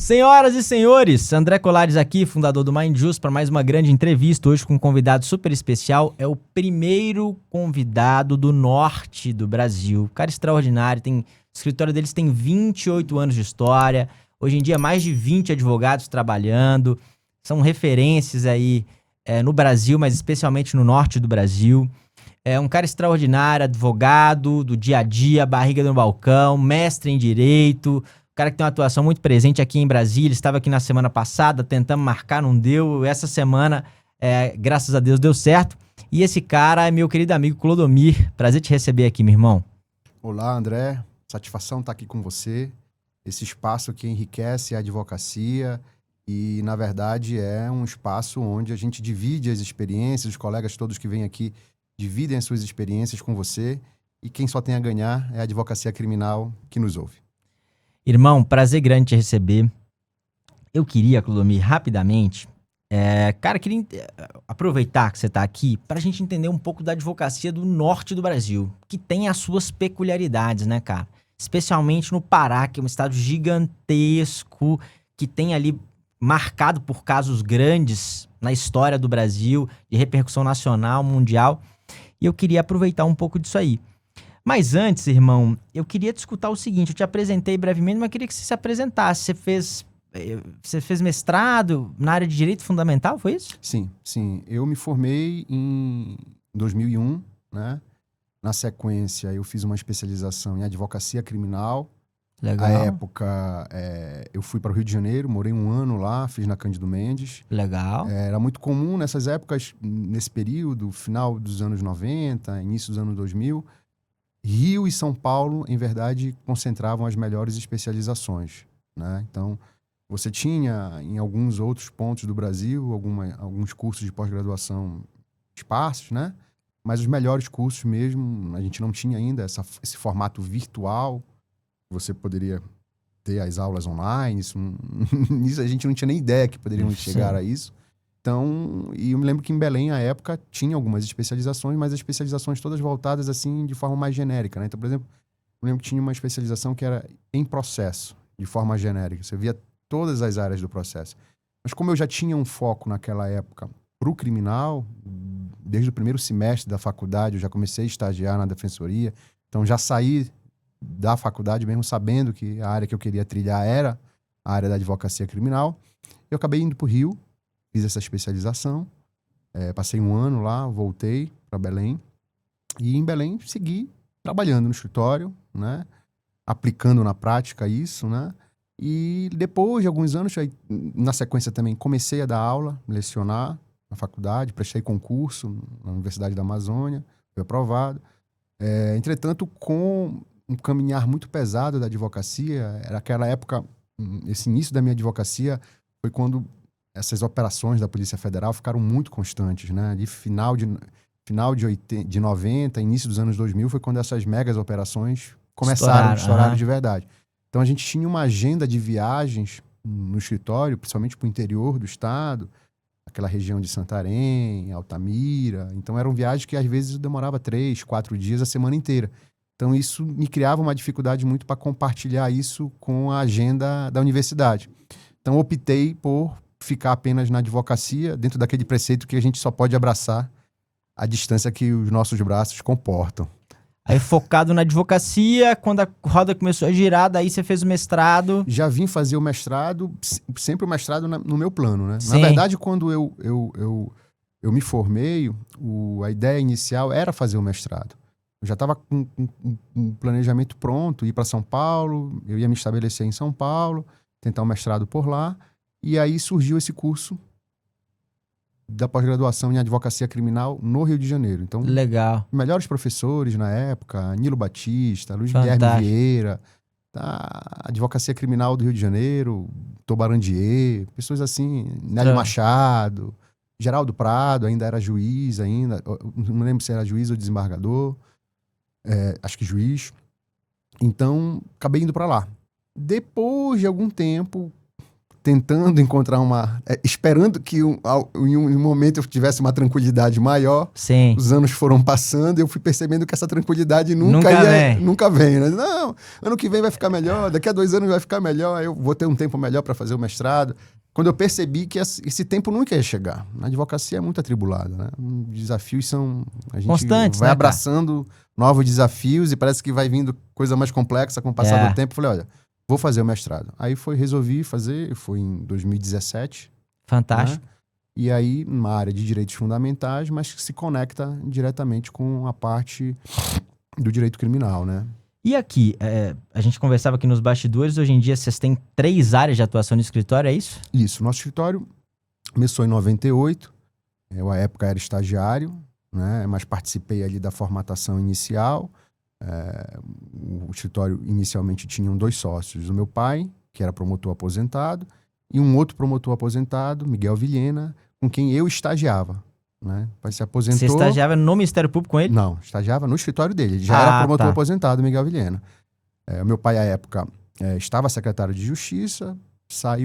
Senhoras e senhores, André Colares aqui, fundador do Mind Juice, para mais uma grande entrevista, hoje com um convidado super especial. É o primeiro convidado do norte do Brasil. Cara extraordinário, o escritório deles tem 28 anos de história. Hoje em dia, mais de 20 advogados trabalhando. São referências aí no Brasil, mas especialmente no norte do Brasil. É um cara extraordinário, advogado do dia a dia, barriga no balcão, mestre em direito, cara que tem uma atuação muito presente aqui em Brasília. Estava aqui na semana passada, tentamos marcar, não deu. Essa semana, graças a Deus, deu certo. E esse cara é meu querido amigo Clodomir. Prazer te receber aqui, meu irmão. Olá, André. Satisfação estar aqui com você. Esse espaço que enriquece a advocacia e, na verdade, é um espaço onde a gente divide as experiências, os colegas todos que vêm aqui dividem as suas experiências com você e quem só tem a ganhar é a advocacia criminal que nos ouve. Irmão, prazer grande te receber. Eu queria, Clodomir, rapidamente, queria aproveitar que você está aqui para a gente entender um pouco da advocacia do norte do Brasil, que tem as suas peculiaridades, né, cara? Especialmente no Pará, que é um estado gigantesco, que tem ali marcado por casos grandes na história do Brasil, de repercussão nacional, mundial. E eu queria aproveitar um pouco disso aí. Mas antes, irmão, eu queria te escutar o seguinte. Eu te apresentei brevemente, mas queria que você se apresentasse. Você fez mestrado na área de Direito Fundamental, foi isso? Sim. Eu me formei em 2001, né? Na sequência, eu fiz uma especialização em advocacia criminal. Legal. À época, eu fui para o Rio de Janeiro, morei um ano lá, fiz na Cândido Mendes. Legal. Era muito comum nessas épocas, nesse período, final dos anos 90, início dos anos 2000, Rio e São Paulo, em verdade, concentravam as melhores especializações, né? Então, você tinha, em alguns outros pontos do Brasil, alguns cursos de pós-graduação esparsos, né? Mas os melhores cursos mesmo, a gente não tinha ainda esse formato virtual. Você poderia ter as aulas online, isso a gente não tinha nem ideia que poderíamos chegar a isso. Então, e eu me lembro que em Belém, à época, tinha algumas especializações, mas as especializações todas voltadas, assim, de forma mais genérica, né? Então, por exemplo, eu lembro que tinha uma especialização que era em processo, de forma genérica. Você via todas as áreas do processo. Mas como eu já tinha um foco naquela época para o criminal, desde o primeiro semestre da faculdade, eu já comecei a estagiar na defensoria, então já saí da faculdade mesmo sabendo que a área que eu queria trilhar era a área da advocacia criminal. Eu acabei indo para o Rio, fiz essa especialização, passei um ano lá, voltei para Belém e em Belém segui trabalhando no escritório, né, aplicando na prática isso, né, e depois de alguns anos, na sequência também comecei a dar aula, lecionar na faculdade, prestei concurso na Universidade da Amazônia, fui aprovado. Entretanto, com um caminhar muito pesado da advocacia, era aquela época, esse início da minha advocacia foi quando essas operações da Polícia Federal ficaram muito constantes, né? De final de 90, início dos anos 2000, foi quando essas megas operações estouraram de verdade. Então a gente tinha uma agenda de viagens no escritório, principalmente para o interior do estado, aquela região de Santarém, Altamira. Então eram viagens que às vezes demorava 3, 4 dias, a semana inteira. Então isso me criava uma dificuldade muito para compartilhar isso com a agenda da universidade. Então optei por ficar apenas na advocacia, dentro daquele preceito que a gente só pode abraçar a distância que os nossos braços comportam. Aí focado na advocacia, quando a roda começou a girar, daí você fez o mestrado. Já vim fazer o mestrado, sempre o mestrado no meu plano, né? Sim. Na verdade, quando eu me formei, a ideia inicial era fazer o mestrado. Eu já estava com um planejamento pronto, ir para São Paulo, eu ia me estabelecer em São Paulo, tentar um mestrado por lá, e aí surgiu esse curso da pós-graduação em advocacia criminal no Rio de Janeiro. Então, legal. Melhores professores na época, Nilo Batista, Luiz Fantástico. Guilherme Vieira, advocacia criminal do Rio de Janeiro, Tobarandier, pessoas assim, Nélio Machado, Geraldo Prado, ainda era juiz, não lembro se era juiz ou desembargador, acho que juiz. Então, acabei indo para lá. Depois de algum tempo, tentando encontrar esperando que em um momento eu tivesse uma tranquilidade maior. Sim. Os anos foram passando e eu fui percebendo que essa tranquilidade nunca vem, né? Não, ano que vem vai ficar melhor, daqui a 2 anos vai ficar melhor, eu vou ter um tempo melhor para fazer o mestrado. Quando eu percebi que esse tempo nunca ia chegar. A advocacia é muito atribulada, né? Os desafios são... A gente constantes, vai né, abraçando novos desafios e parece que vai vindo coisa mais complexa com o passar do tempo. Eu falei, olha, vou fazer o mestrado. Aí resolvi fazer, foi em 2017. Fantástico. Né? E aí, uma área de direitos fundamentais, mas que se conecta diretamente com a parte do direito criminal, né? E aqui, a gente conversava aqui nos bastidores, hoje em dia vocês têm 3 áreas de atuação no escritório, é isso? Isso, nosso escritório começou em 98, eu à época era estagiário, né? Mas participei ali da formatação inicial. O escritório inicialmente tinha 2 sócios, o meu pai, que era promotor aposentado, e um outro promotor aposentado, Miguel Vilhena, com quem eu estagiava. Né? O pai se aposentou. Você estagiava no Ministério Público com ele? Não, estagiava no escritório dele. Ele já era promotor aposentado, Miguel Vilhena. O meu pai, à época, estava secretário de Justiça,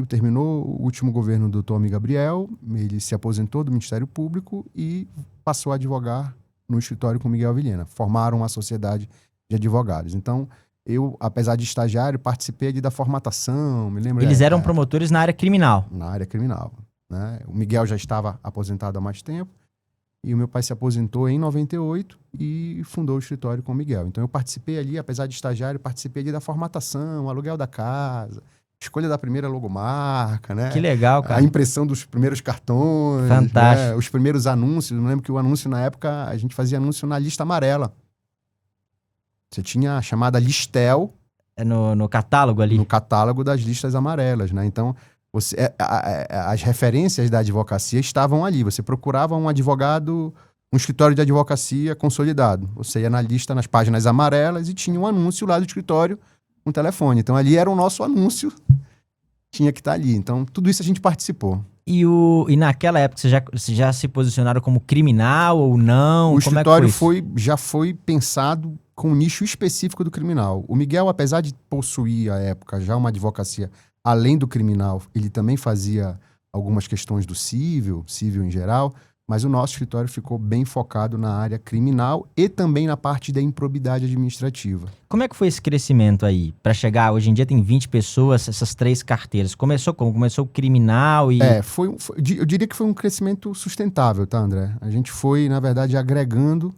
terminou o último governo do Dr. Almir Gabriel, ele se aposentou do Ministério Público e passou a advogar no escritório com Miguel Vilhena. Formaram uma sociedade de advogados. Então, eu, apesar de estagiário, participei ali da formatação, me lembro... Eles eram promotores na área criminal? Na área criminal. Né? O Miguel já estava aposentado há mais tempo, e o meu pai se aposentou em 98 e fundou o escritório com o Miguel. Então eu participei ali, apesar de estagiário, participei ali da formatação, aluguel da casa, escolha da primeira logomarca, né? Que legal, cara. A impressão dos primeiros cartões. Fantástico. Né? Os primeiros anúncios. Eu lembro que o anúncio, na época, a gente fazia anúncio na lista amarela. Você tinha a chamada Listel. No catálogo ali? No catálogo das listas amarelas, né? Então... as referências da advocacia estavam ali. Você procurava um advogado, um escritório de advocacia consolidado. Você ia na lista, nas páginas amarelas e tinha um anúncio lá do escritório, um telefone. Então ali era o nosso anúncio, tinha que estar ali. Então tudo isso a gente participou. E naquela época vocês já se posicionaram como criminal ou não? O escritório já foi pensado com um nicho específico do criminal. O Miguel, apesar de possuir, à época, já uma advocacia além do criminal, ele também fazia algumas questões do civil em geral, mas o nosso escritório ficou bem focado na área criminal e também na parte da improbidade administrativa. Como é que foi esse crescimento aí? Para chegar, hoje em dia tem 20 pessoas, essas 3 carteiras. Começou como? Começou o criminal e... Eu diria que foi um crescimento sustentável, tá, André? A gente foi, na verdade, agregando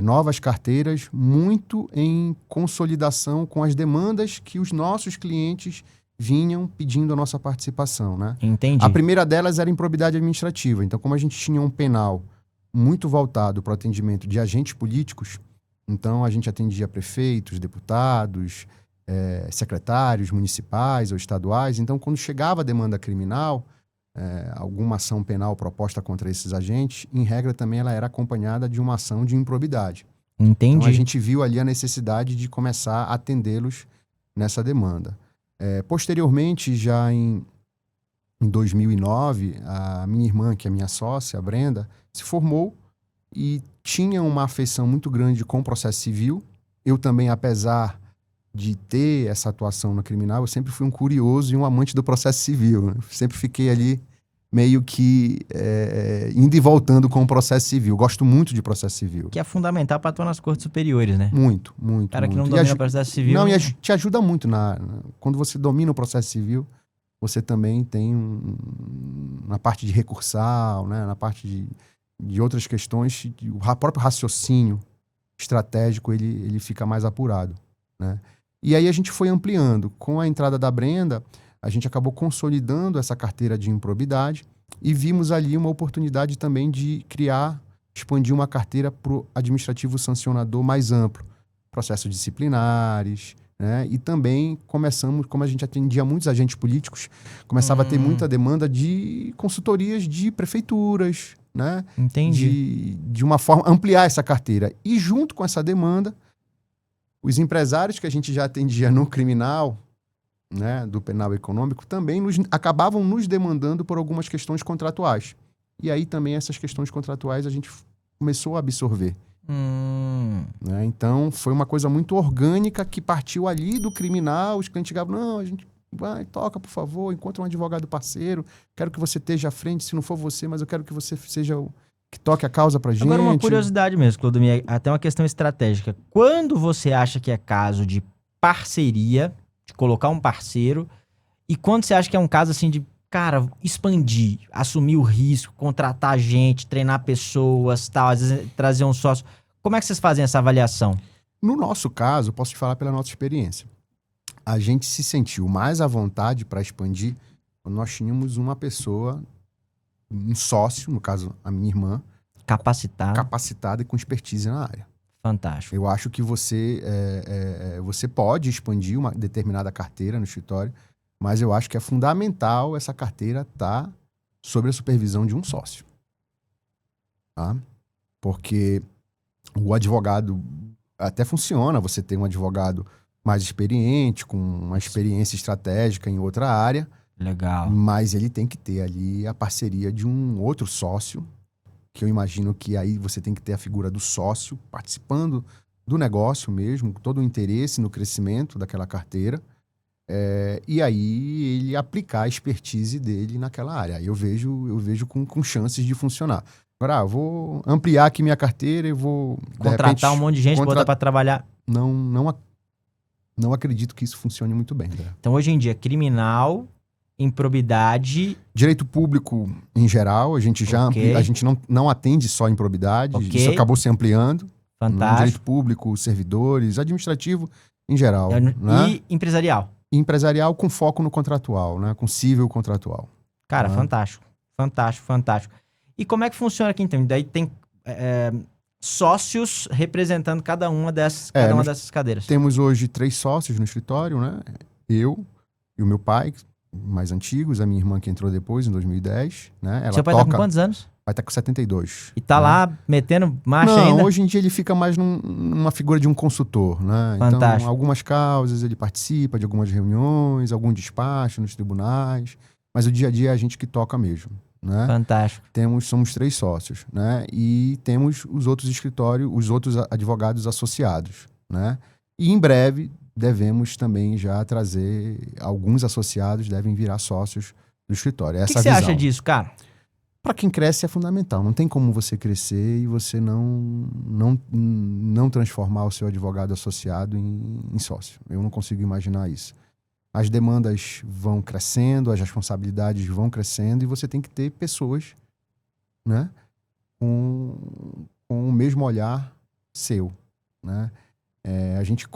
novas carteiras, muito em consolidação com as demandas que os nossos clientes vinham pedindo a nossa participação, né? Entendi. A primeira delas era improbidade administrativa. Então, como a gente tinha um penal muito voltado para o atendimento de agentes políticos, então a gente atendia prefeitos, deputados, secretários municipais ou estaduais. Então, quando chegava a demanda criminal, alguma ação penal proposta contra esses agentes, em regra também ela era acompanhada de uma ação de improbidade. Entendi. Então a gente viu ali a necessidade de começar a atendê-los nessa demanda. Posteriormente, já em 2009, a minha irmã, que é minha sócia, a Brenda, se formou e tinha uma afeição muito grande com o processo civil. Eu também, apesar de ter essa atuação no criminal, eu sempre fui um curioso e um amante do processo civil. Né? Sempre fiquei ali meio que indo e voltando com o processo civil. Gosto muito de processo civil. Que é fundamental para atuar nas cortes superiores, né? Muito, muito. Cara que muito. não domina o processo civil... Não, e te ajuda muito. Quando você domina o processo civil, você também tem na parte de recursal, né? Na parte de outras questões, o próprio raciocínio estratégico, ele fica mais apurado, né? E aí a gente foi ampliando. Com a entrada da Brenda, a gente acabou consolidando essa carteira de improbidade e vimos ali uma oportunidade também de expandir uma carteira para o administrativo sancionador mais amplo. Processos disciplinares, né? E também começamos, como a gente atendia muitos agentes políticos, começava a ter muita demanda de consultorias de prefeituras, né? Entendi. De uma forma, ampliar essa carteira. E junto com essa demanda, os empresários que a gente já atendia no criminal, né, do penal econômico, também acabavam nos demandando por algumas questões contratuais. E aí também essas questões contratuais a gente começou a absorver. Né? Então foi uma coisa muito orgânica que partiu ali do criminal, os clientes chegavam, não, a gente vai, toca, por favor, encontra um advogado parceiro, quero que você esteja à frente, se não for você, mas eu quero que você seja o que toque a causa pra gente. Agora, uma curiosidade mesmo, Clodomir, até uma questão estratégica. Quando você acha que é caso de parceria, de colocar um parceiro, e quando você acha que é um caso assim de, cara, expandir, assumir o risco, contratar gente, treinar pessoas, tal, às vezes trazer um sócio. Como é que vocês fazem essa avaliação? No nosso caso, eu posso te falar pela nossa experiência. A gente se sentiu mais à vontade para expandir quando nós tínhamos uma pessoa, um sócio, no caso a minha irmã, capacitada e com expertise na área. Fantástico. Eu acho que você pode expandir uma determinada carteira no escritório, mas eu acho que é fundamental essa carteira estar sob a supervisão de um sócio. Tá? Porque o advogado até funciona, você tem um advogado mais experiente, com uma experiência estratégica em outra área. Legal. Mas ele tem que ter ali a parceria de um outro sócio, que eu imagino que aí você tem que ter a figura do sócio participando do negócio mesmo, com todo o interesse no crescimento daquela carteira, e aí ele aplicar a expertise dele naquela área. Aí eu vejo com chances de funcionar. Agora, vou ampliar aqui minha carteira e vou... Contratar um monte de gente, botar para trabalhar. Não acredito que isso funcione muito bem, André. Então, hoje em dia, criminal, improbidade... Direito público, em geral, a gente já a gente não atende só improbidade, isso acabou se ampliando. Fantástico. Direito público, servidores, administrativo, em geral. E né? empresarial? Empresarial com foco no contratual, né? Com cível contratual. Cara, fantástico. Fantástico, fantástico. E como é que funciona aqui, então? Daí tem sócios representando cada uma dessas cadeiras. Temos hoje 3 sócios no escritório, né? Eu e o meu pai, mais antigos, a minha irmã que entrou depois, em 2010. Né? Ela Seu pai tá com quantos anos? Vai estar com 72. E tá lá metendo marcha ainda? Não, hoje em dia ele fica mais numa figura de um consultor, né? Fantástico. Então, algumas causas ele participa de algumas reuniões, algum despacho nos tribunais, mas o dia a dia é a gente que toca mesmo, né? Fantástico. Somos 3 sócios, né? E temos os outros escritórios, os outros advogados associados, né? E em breve devemos também já trazer, alguns associados devem virar sócios do escritório. O que você acha disso, cara? Para quem cresce é fundamental. Não tem como você crescer e você não transformar o seu advogado associado em sócio. Eu não consigo imaginar isso. As demandas vão crescendo, as responsabilidades vão crescendo e você tem que ter pessoas, né, com o mesmo olhar seu, né? A gente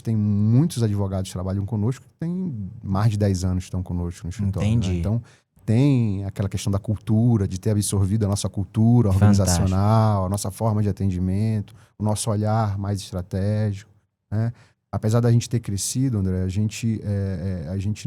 tem muitos advogados que trabalham conosco que têm mais de 10 anos que estão conosco no escritório. Entendi. Né? Então, tem aquela questão da cultura, de ter absorvido a nossa cultura organizacional, a nossa forma de atendimento, o nosso olhar mais estratégico, né? Apesar da gente ter crescido, André, a gente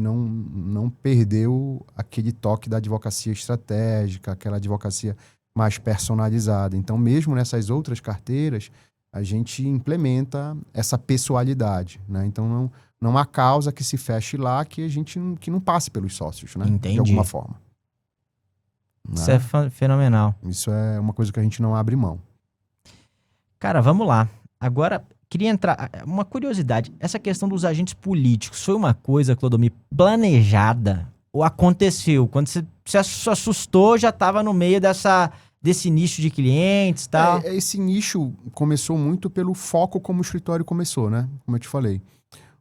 não perdeu aquele toque da advocacia estratégica, aquela advocacia mais personalizada. Então, mesmo nessas outras carteiras, a gente implementa essa pessoalidade, né? Então, não há causa que se feche lá que não passe pelos sócios, né? Entendi. De alguma forma. Isso é fenomenal. Isso é uma coisa que a gente não abre mão. Cara, vamos lá. Agora, queria entrar... Uma curiosidade. Essa questão dos agentes políticos foi uma coisa, Clodomir, planejada? Ou aconteceu? Quando você se assustou, já estava no meio desse nicho de clientes e tal? Esse nicho começou muito pelo foco como o escritório começou, né? Como eu te falei.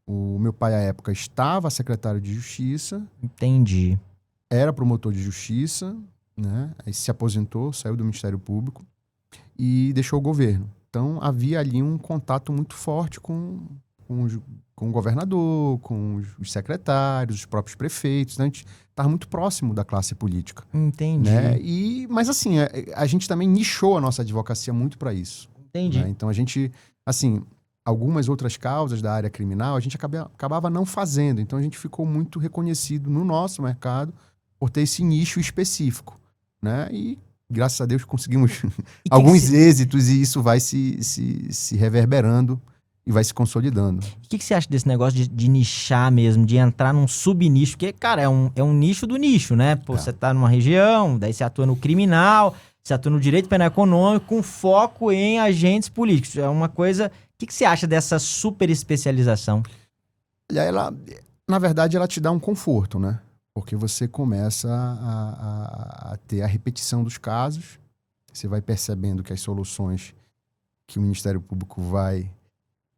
O meu pai, à época, estava secretário de Justiça. Entendi. Era promotor de Justiça, né? Aí se aposentou, saiu do Ministério Público e deixou o governo. Então, havia ali um contato muito forte com o governador, com os secretários, os próprios prefeitos. Né? A gente estava muito próximo da classe política. Entendi. Né? Mas, assim, a gente também nichou a nossa advocacia muito para isso. Entendi. Né? Então, a gente, assim... Algumas outras causas da área criminal a gente acabava não fazendo. Então, a gente ficou muito reconhecido no nosso mercado por ter esse nicho específico, né? E, graças a Deus, conseguimos alguns êxitos e isso vai se reverberando e vai se consolidando. O que você acha desse negócio de nichar mesmo, de entrar num subnicho? Porque, cara, é um nicho do nicho, né? Pô, você tá numa região, daí você atua no criminal, você atua no direito penal econômico, com foco em agentes políticos. É uma coisa... O que você acha dessa super especialização? Olha, Na verdade, ela te dá um conforto, né? Porque você começa a ter a repetição dos casos, você vai percebendo que as soluções que o Ministério Público vai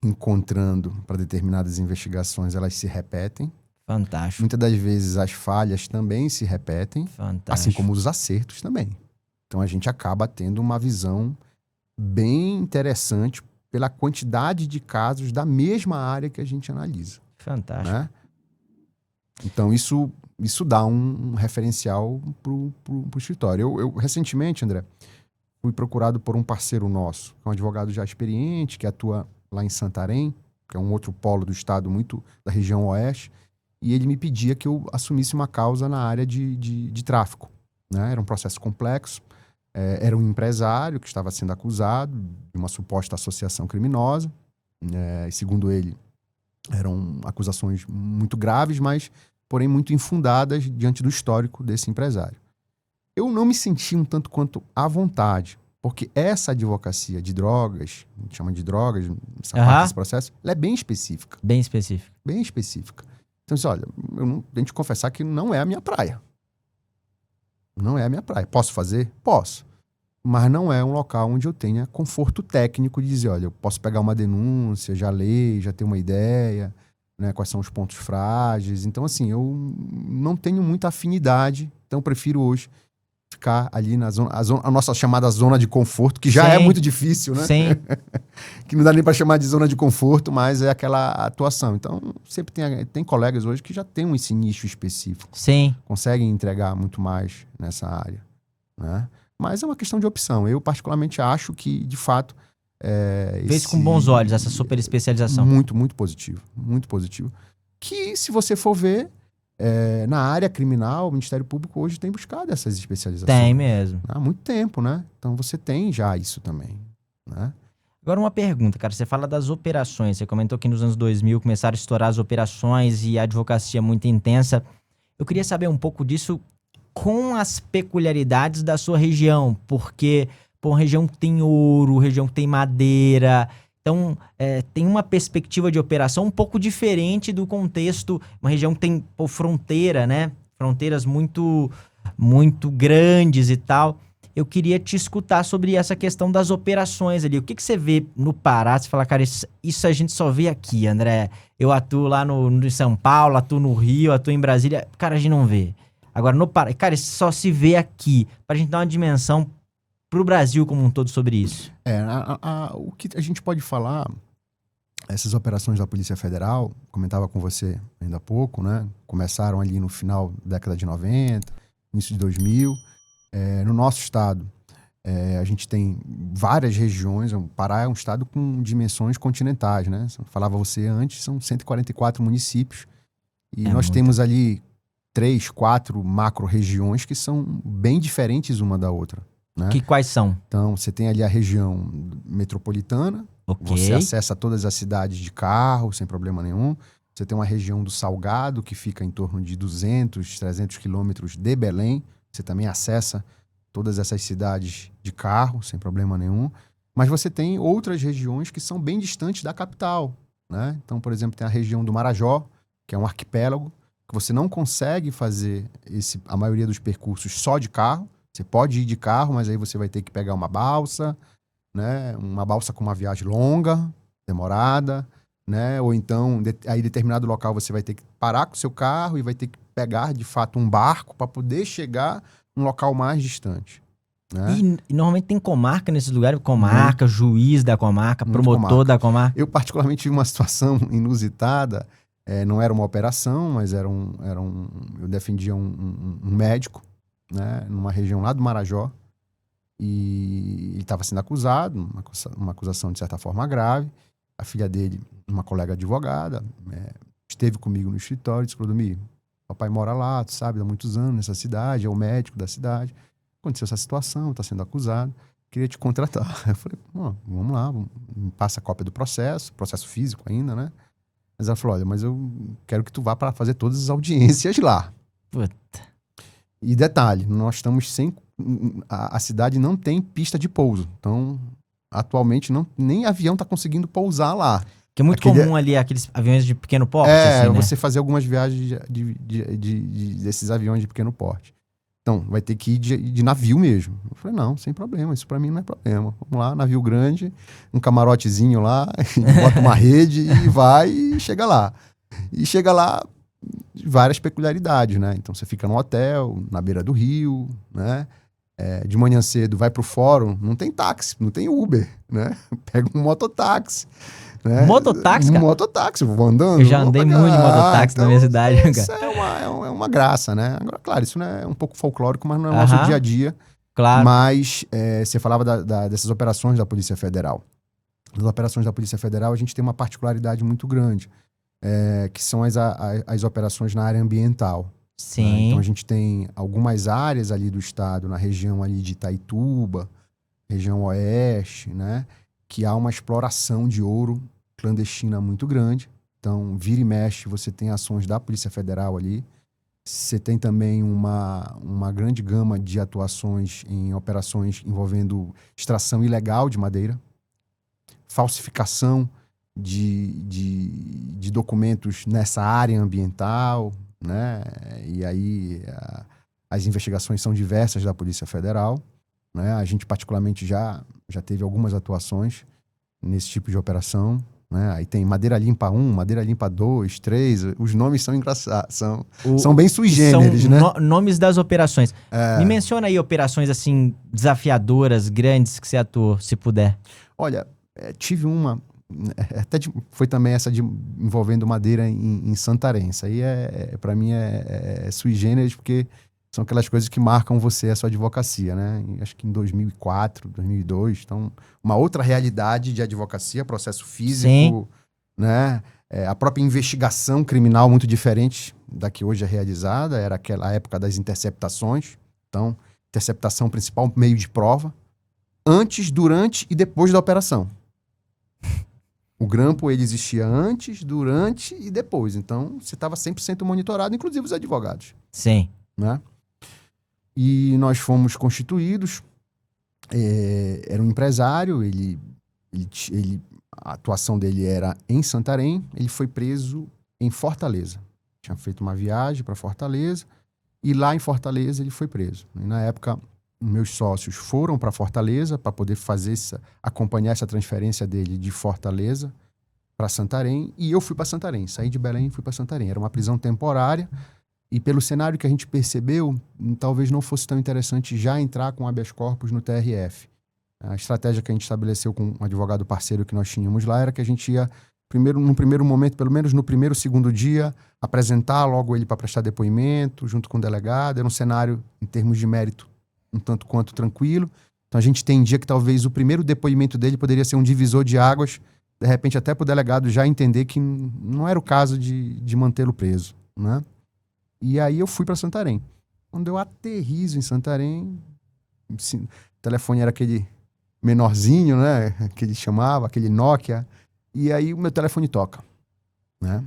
encontrando para determinadas investigações, elas se repetem. Fantástico. Muitas das vezes as falhas também se repetem, Fantástico. assim como os acertos também. Então a gente acaba tendo uma visão bem interessante pela quantidade de casos da mesma área que a gente analisa. Fantástico. Né? Então isso dá um referencial pro escritório. Eu recentemente, André, fui procurado por um parceiro nosso, um advogado já experiente, que atua lá em Santarém, que é um outro polo do estado muito da região oeste, e ele me pedia que eu assumisse uma causa na área de tráfico. Né? Era um processo complexo, era um empresário que estava sendo acusado de uma suposta associação criminosa, e segundo ele, eram acusações muito graves, mas, porém, muito infundadas diante do histórico desse empresário. Eu não me senti um tanto quanto à vontade, porque essa advocacia de drogas, a gente chama de drogas, essa parte desse processo, ela é bem específica. Bem específica. Bem específica. Então, assim, olha, tenho que confessar que não é a minha praia. Não é a minha praia. Posso fazer? Posso. Mas não é um local onde eu tenha conforto técnico de dizer, olha, eu posso pegar uma denúncia, já ler, já ter uma ideia, né, quais são os pontos frágeis. Então, assim, eu não tenho muita afinidade, então eu prefiro hoje ficar ali na zona, a nossa chamada zona de conforto, que já Sim. é muito difícil, né? Sim. Que não dá nem para chamar de zona de conforto, mas é aquela atuação. Então, sempre tem colegas hoje que já têm esse nicho específico. Sim. Conseguem entregar muito mais nessa área, né? Mas é uma questão de opção. Eu, particularmente, acho que, de fato... Vejo com bons olhos essa super especialização. Muito, muito positivo. Muito positivo. Que, se você for ver, na área criminal, o Ministério Público hoje tem buscado essas especializações. Tem mesmo. Há muito tempo, né? Então, você tem já isso também, né? Agora uma pergunta, cara. Você fala das operações. Você comentou que nos anos 2000 começaram a estourar as operações e a advocacia muito intensa. Eu queria saber um pouco disso com as peculiaridades da sua região, porque, pô, região que tem ouro, região que tem madeira, então tem uma perspectiva de operação um pouco diferente do contexto, uma região que tem, pô, fronteira, né? Fronteiras muito, muito grandes e tal. Eu queria te escutar sobre essa questão das operações ali. O que você vê no Pará? Você fala, cara, isso a gente só vê aqui, André. Eu atuo lá no São Paulo, atuo no Rio, atuo em Brasília. Cara, a gente não vê. Agora, no Pará, cara, isso só se vê aqui. Pra gente dar uma dimensão pro Brasil como um todo sobre isso. O que a gente pode falar, essas operações da Polícia Federal, comentava com você ainda há pouco, né? Começaram ali no final da década de 90, início de 2000. No nosso estado, a gente tem várias regiões. O Pará é um estado com dimensões continentais, né? Falava você antes, são 144 municípios. E nós temos ali 3, 4 macro-regiões que são bem diferentes uma da outra. Né? Quais são? Então, você tem ali a região metropolitana, você acessa todas as cidades de carro, sem problema nenhum. Você tem uma região do Salgado, que fica em torno de 200, 300 quilômetros de Belém. Você também acessa todas essas cidades de carro, sem problema nenhum. Mas você tem outras regiões que são bem distantes da capital. Né? Então, por exemplo, tem a região do Marajó, que é um arquipélago, que você não consegue fazer a maioria dos percursos só de carro. Você pode ir de carro, mas aí você vai ter que pegar uma balsa, né? Uma balsa com uma viagem longa, demorada, né? Ou então, aí em determinado local você vai ter que parar com o seu carro e vai ter que pegar, de fato, um barco para poder chegar num local mais distante. Né? E normalmente tem comarca nesses lugares, comarca, juiz da comarca, promotor da comarca. Eu particularmente tive uma situação inusitada. Não era uma operação, mas eu defendia um médico, né, numa região lá do Marajó, e ele estava sendo acusado, uma acusação de certa forma grave. A filha dele, uma colega advogada, esteve comigo no escritório e disse: Clodomir, papai mora lá, tu sabe, há muitos anos nessa cidade, é o médico da cidade, aconteceu essa situação, está sendo acusado, queria te contratar. Eu falei, vamos lá, me passa a cópia do processo físico ainda, né? Mas ela falou, olha, mas eu quero que tu vá para fazer todas as audiências lá. Puta. E detalhe, nós estamos sem... A cidade não tem pista de pouso. Então, atualmente, nem avião está conseguindo pousar lá. Que é muito comum ali, aqueles aviões de pequeno porte, assim, né? Você fazer algumas viagens desses aviões de pequeno porte. Então, vai ter que ir de navio mesmo. Eu falei, não, sem problema, isso pra mim não é problema. Vamos lá, navio grande, um camarotezinho lá, bota uma rede e vai e chega lá. E chega lá, várias peculiaridades, né? Então, você fica num hotel, na beira do rio, né? De manhã cedo, vai pro fórum, não tem táxi, não tem Uber, né? Pega um mototáxi. Né? Mototáxi, cara? Mototáxi, eu vou andando. Eu já andei muito de mototáxi na minha cidade, cara. Isso é uma graça, né? Agora, claro, isso não é um pouco folclórico, mas não é o nosso dia a dia. Claro. Mas você falava dessas operações da Polícia Federal. Nas operações da Polícia Federal, a gente tem uma particularidade muito grande, que são as operações na área ambiental. Sim. Né? Então, a gente tem algumas áreas ali do estado, na região ali de Itaituba, região oeste, né? Que há uma exploração de ouro clandestina muito grande. Então, vira e mexe, você tem ações da Polícia Federal ali. Você tem também uma grande gama de atuações em operações envolvendo extração ilegal de madeira, falsificação de documentos nessa área ambiental, né? E aí as investigações são diversas da Polícia Federal. Né? A gente particularmente já teve algumas atuações nesse tipo de operação. Né? Aí tem Madeira Limpa 1, Madeira Limpa 2, 3. Os nomes são engraçados, são bem sui generis, né? Nomes das operações. Me menciona aí operações assim desafiadoras, grandes que você atuou, se puder. Olha, tive uma... foi também essa envolvendo madeira em Santarém. Isso aí, para mim, é sui generis, porque são aquelas coisas que marcam você, a sua advocacia, né? Acho que em 2004, 2002. Então, uma outra realidade de advocacia, processo físico, né? A própria investigação criminal muito diferente da que hoje é realizada. Era aquela época das interceptações. Então, interceptação principal, meio de prova. Antes, durante e depois da operação. O grampo, ele existia antes, durante e depois. Então, você estava 100% monitorado, inclusive os advogados. Sim. Né? E nós fomos constituídos. Era um empresário, a atuação dele era em Santarém. Ele foi preso em Fortaleza. Tinha feito uma viagem para Fortaleza e lá em Fortaleza ele foi preso. E na época, meus sócios foram para Fortaleza para poder acompanhar essa transferência dele de Fortaleza para Santarém, e eu fui para Santarém. Saí de Belém e fui para Santarém. Era uma prisão temporária. E pelo cenário que a gente percebeu, talvez não fosse tão interessante já entrar com habeas corpus no TRF. A estratégia que a gente estabeleceu com um advogado parceiro que nós tínhamos lá era que a gente ia, no primeiro momento, pelo menos no primeiro, segundo dia, apresentar logo ele para prestar depoimento, junto com o delegado. Era um cenário, em termos de mérito, um tanto quanto tranquilo. Então a gente entendia que talvez o primeiro depoimento dele poderia ser um divisor de águas, de repente até para o delegado já entender que não era o caso de mantê-lo preso, né? E aí eu fui para Santarém. Quando eu aterrizo em Santarém, o telefone era aquele menorzinho, né? Que ele chamava, aquele Nokia. E aí o meu telefone toca, né?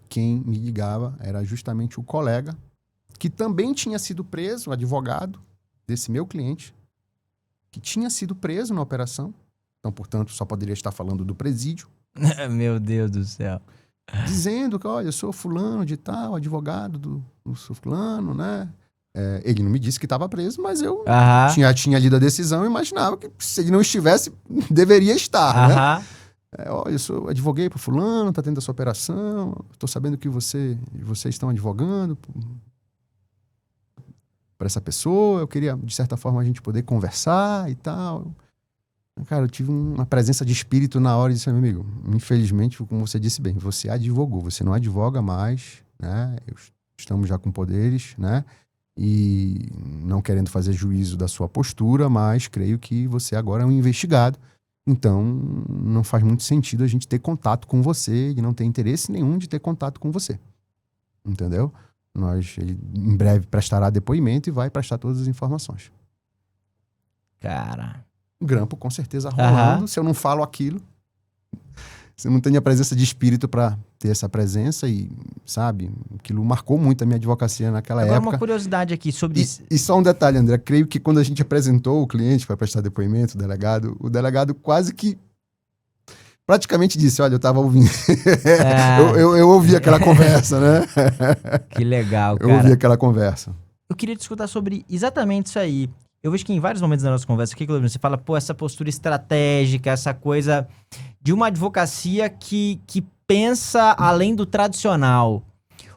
Quem me ligava era justamente o colega, que também tinha sido preso, o advogado desse meu cliente, que tinha sido preso na operação. Então, portanto, só poderia estar falando do presídio. Meu Deus do céu. Dizendo que, olha, eu sou fulano de tal, advogado do fulano, né? Ele não me disse que estava preso, mas eu tinha lido a decisão e imaginava que se ele não estivesse, deveria estar, né? Olha, eu advoguei para fulano, tá tendo essa operação, estou sabendo que vocês estão advogando para essa pessoa, eu queria, de certa forma, a gente poder conversar e tal. Cara, eu tive uma presença de espírito na hora e disse, meu amigo, infelizmente, como você disse bem, você advogou, você não advoga mais, né? Estamos já com poderes, né? E não querendo fazer juízo da sua postura, mas creio que você agora é um investigado. Então, não faz muito sentido a gente ter contato com você e não ter interesse nenhum de ter contato com você. Entendeu? Ele em breve prestará depoimento e vai prestar todas as informações. Cara... Grampo, com certeza, rolando. Se eu não falo aquilo, se eu não tenho a presença de espírito para ter essa presença e, sabe, aquilo marcou muito a minha advocacia naquela época. Agora uma curiosidade aqui sobre isso. E só um detalhe, André, creio que quando a gente apresentou o cliente para prestar depoimento, o delegado quase que praticamente disse, olha, eu estava ouvindo. Ah, eu ouvi aquela conversa, né? que legal, Eu ouvi cara. aquela conversa. Eu queria te escutar sobre exatamente isso aí. Eu vejo que em vários momentos da nossa conversa aqui, Cleber, você fala, pô, essa postura estratégica, essa coisa de uma advocacia que pensa além do tradicional.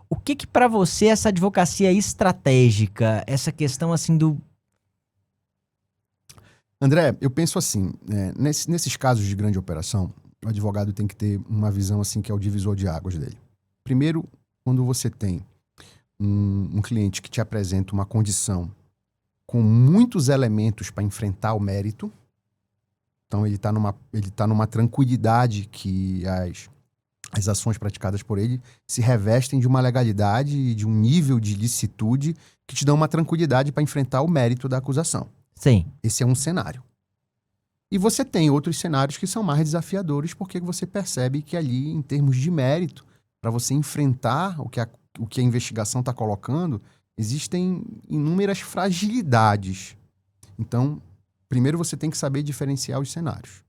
O que para você é essa advocacia estratégica? Essa questão assim do... André, eu penso assim, nesses casos de grande operação, o advogado tem que ter uma visão assim que é o divisor de águas dele. Primeiro, quando você tem um cliente que te apresenta uma condição com muitos elementos para enfrentar o mérito, então ele tá numa tranquilidade que as ações praticadas por ele se revestem de uma legalidade e de um nível de licitude que te dão uma tranquilidade para enfrentar o mérito da acusação. Sim. Esse é um cenário. E você tem outros cenários que são mais desafiadores porque você percebe que ali, em termos de mérito, para você enfrentar o que a investigação está colocando, existem inúmeras fragilidades. Então, primeiro você tem que saber diferenciar os cenários.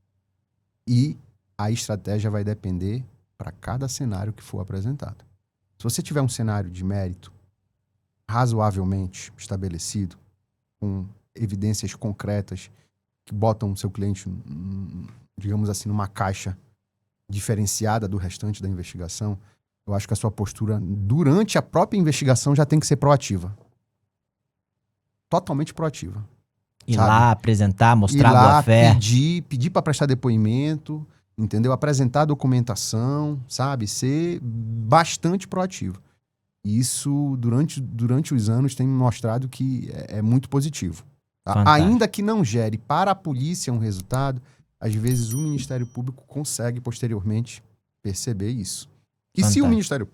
E a estratégia vai depender para cada cenário que for apresentado. Se você tiver um cenário de mérito razoavelmente estabelecido, com evidências concretas que botam o seu cliente, digamos assim, numa caixa diferenciada do restante da investigação, eu acho que a sua postura durante a própria investigação já tem que ser proativa. Totalmente proativa. Ir sabe? lá, apresentar, mostrar Ir lá, boa fé. pedir para prestar depoimento, entendeu? Apresentar a documentação, sabe? Ser bastante proativo. E isso, durante os anos, tem mostrado que é muito positivo. Tá? Ainda que não gere para a polícia um resultado, às vezes o Ministério Público consegue, posteriormente, perceber isso. E se o Ministério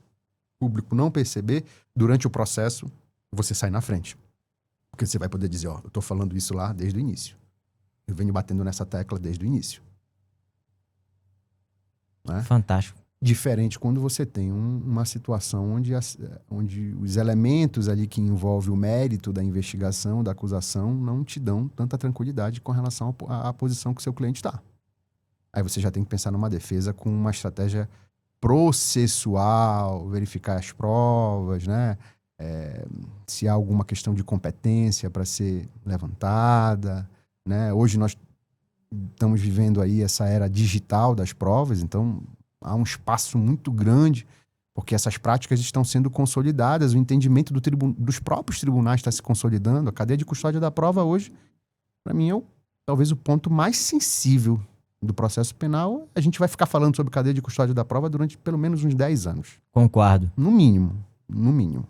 Público não perceber, durante o processo, você sai na frente. Porque você vai poder dizer, ó, eu estou falando isso lá desde o início. Eu venho batendo nessa tecla desde o início. Né? Fantástico. Diferente quando você tem uma situação onde os elementos ali que envolvem o mérito da investigação, da acusação, não te dão tanta tranquilidade com relação à posição que o seu cliente está. Aí você já tem que pensar numa defesa com uma estratégia processual, verificar as provas, né? Se há alguma questão de competência para ser levantada, né? Hoje nós estamos vivendo aí essa era digital das provas, então há um espaço muito grande, porque essas práticas estão sendo consolidadas, o entendimento dos próprios tribunais está se consolidando. A cadeia de custódia da prova hoje, para mim, é talvez o ponto mais sensível do processo penal. A gente vai ficar falando sobre cadeia de custódia da prova durante pelo menos uns 10 anos. Concordo. No mínimo. No mínimo.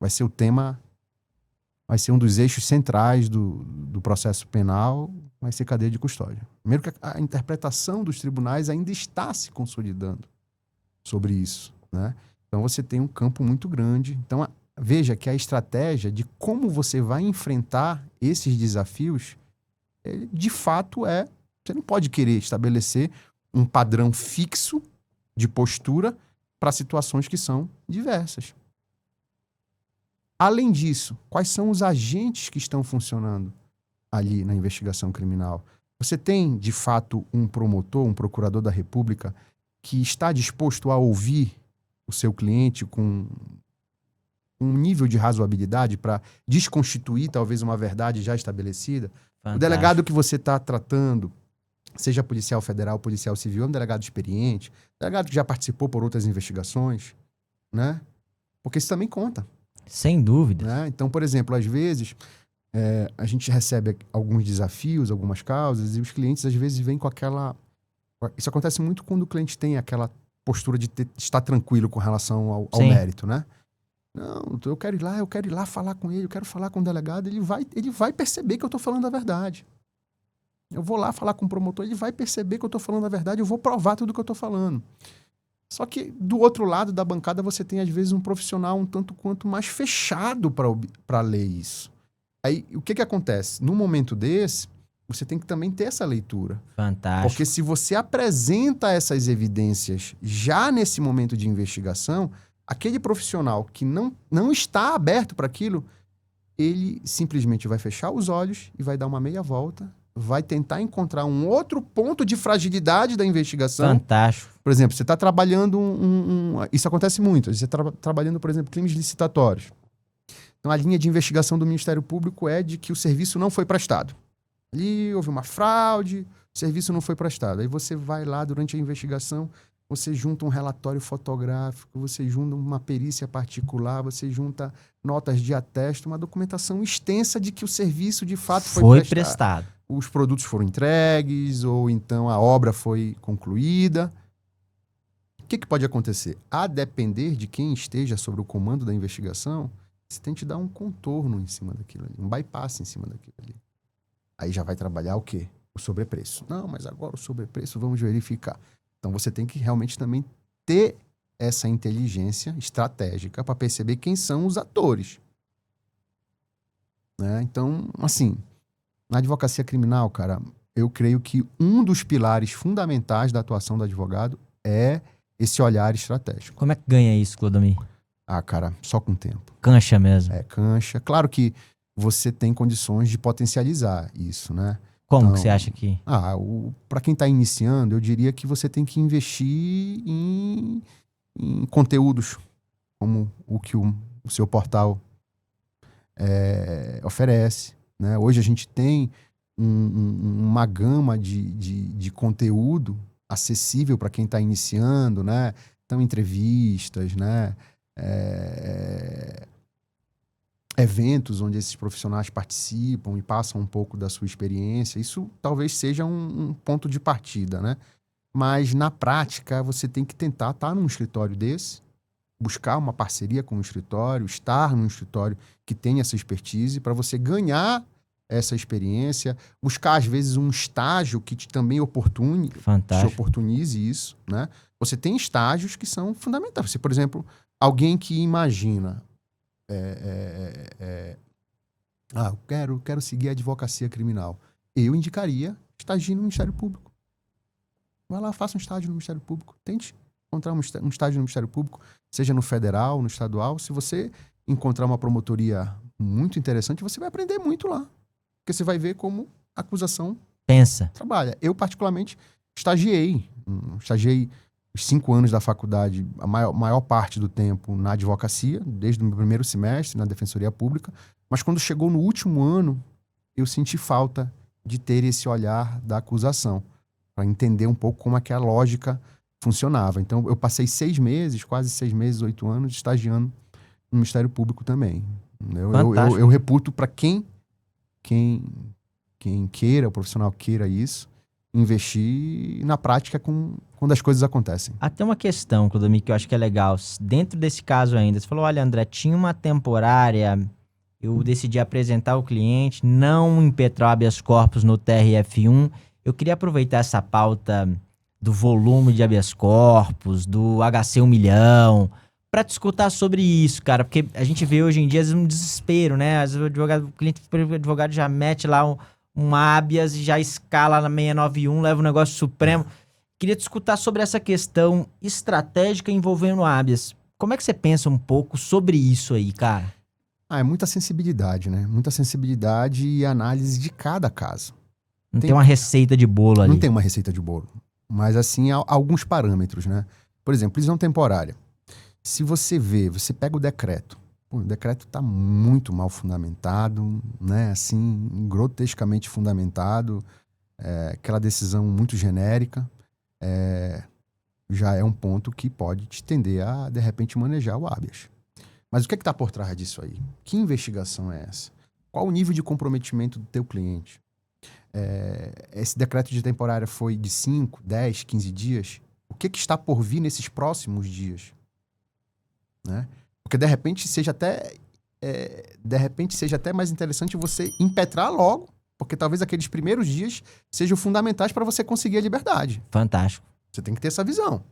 Vai ser o tema, vai ser um dos eixos centrais do processo penal, vai ser cadeia de custódia. Primeiro que a interpretação dos tribunais ainda está se consolidando sobre isso, né? Então você tem um campo muito grande. Então veja que a estratégia de como você vai enfrentar esses desafios, de fato você não pode querer estabelecer um padrão fixo de postura para situações que são diversas. Além disso, quais são os agentes que estão funcionando ali na investigação criminal? Você tem, de fato, um promotor, um procurador da República que está disposto a ouvir o seu cliente com um nível de razoabilidade para desconstituir talvez uma verdade já estabelecida? Fantástico. O delegado que você está tratando, seja policial federal, policial civil, é um delegado experiente, delegado que já participou por outras investigações, né? Porque isso também conta. Sem dúvida. Né? Então, por exemplo, às vezes a gente recebe alguns desafios, algumas causas, e os clientes às vezes vêm com aquela... Isso acontece muito quando o cliente tem aquela postura de estar tranquilo com relação ao mérito, né? Não, eu quero ir lá falar com ele, eu quero falar com o delegado, ele vai perceber que eu estou falando a verdade. Eu vou lá falar com o promotor, ele vai perceber que eu estou falando a verdade, eu vou provar tudo que eu estou falando. Só que do outro lado da bancada você tem às vezes um profissional um tanto quanto mais fechado para ler isso. Aí o que acontece? No momento desse, você tem que também ter essa leitura. Fantástico. Porque se você apresenta essas evidências já nesse momento de investigação, aquele profissional que não está aberto para aquilo, ele simplesmente vai fechar os olhos e vai dar uma meia volta vai tentar encontrar um outro ponto de fragilidade da investigação. Fantástico. Por exemplo, você está trabalhando isso acontece muito. Você está trabalhando, por exemplo, crimes licitatórios. Então, a linha de investigação do Ministério Público é de que o serviço não foi prestado. Ali houve uma fraude, o serviço não foi prestado. Aí você vai lá durante a investigação, você junta um relatório fotográfico, você junta uma perícia particular, você junta notas de atesto, uma documentação extensa de que o serviço de fato foi prestado. Os produtos foram entregues, ou então a obra foi concluída. O que pode acontecer? A depender de quem esteja sobre o comando da investigação, você tem que dar um contorno em cima daquilo ali, um bypass em cima daquilo ali. Aí já vai trabalhar o quê? O sobrepreço. Não, mas agora o sobrepreço vamos verificar. Então você tem que realmente também ter essa inteligência estratégica para perceber quem são os atores. Né? Então, assim, na advocacia criminal, cara, eu creio que um dos pilares fundamentais da atuação do advogado é esse olhar estratégico. Como é que ganha isso, Clodomir? Ah, cara, só com o tempo. Cancha mesmo. É, cancha. Claro que você tem condições de potencializar isso, né? Como que você acha que? Para quem está iniciando, eu diria que você tem que investir em conteúdos como o que o seu portal oferece. Né? Hoje a gente tem uma gama de conteúdo acessível para quem está iniciando, né? Então, entrevistas, né? Eventos onde esses profissionais participam e passam um pouco da sua experiência. Isso talvez seja um ponto de partida, né? Mas, na prática, você tem que tentar estar num escritório desse, buscar uma parceria com um escritório, estar num escritório que tenha essa expertise para você ganhar essa experiência, buscar, às vezes, um estágio que também te oportunize isso, né? Você tem estágios que são fundamentais. Você, por exemplo, alguém que imagina eu quero seguir a advocacia criminal. Eu indicaria estagiar no Ministério Público. Vai lá, faça um estágio no Ministério Público. Tente encontrar um estágio no Ministério Público, seja no federal, no estadual. Se você encontrar uma promotoria muito interessante, você vai aprender muito lá. Porque você vai ver como a acusação trabalha. Eu, particularmente, estagiei os 5 anos da faculdade, a maior parte do tempo na advocacia, desde o meu primeiro semestre, na Defensoria Pública. Mas quando chegou no último ano, eu senti falta de ter esse olhar da acusação, para entender um pouco como é que a lógica funcionava. Então, eu passei 6 meses, quase 6 meses, 8 anos, estagiando no Ministério Público também. Eu reputo para quem queira, o profissional queira isso, investir na prática quando as coisas acontecem. Até uma questão, Clodomir, que eu acho que é legal. Dentro desse caso ainda, você falou, olha, André, tinha uma temporária, eu decidi apresentar o cliente, não impetrar o habeas corpus no TRF1. Eu queria aproveitar essa pauta do volume de habeas corpus, do HC 1 milhão, para te escutar sobre isso, cara, porque a gente vê hoje em dia às vezes um desespero, né? Às vezes o advogado já mete lá um habeas e já escala na 691, leva o negócio supremo. Queria te escutar sobre essa questão estratégica envolvendo o habeas. Como é que você pensa um pouco sobre isso aí, cara? É muita sensibilidade, né? Muita sensibilidade e análise de cada caso. Não tem uma receita de bolo ali. Não tem uma receita de bolo. Mas, assim, há alguns parâmetros, né? Por exemplo, prisão temporária. Se você pega o decreto. O decreto está muito mal fundamentado, né? Assim, grotescamente fundamentado. Aquela decisão muito genérica. Já é um ponto que pode te tender a, de repente, manejar o habeas. Mas o que está por trás disso aí? Que investigação é essa? Qual o nível de comprometimento do teu cliente? Esse decreto de temporária foi de 5, 10, 15 dias? O que está por vir nesses próximos dias? Né? Porque de repente seja até mais interessante você impetrar logo, porque talvez aqueles primeiros dias sejam fundamentais para você conseguir a liberdade. Fantástico. Você tem que ter essa visão.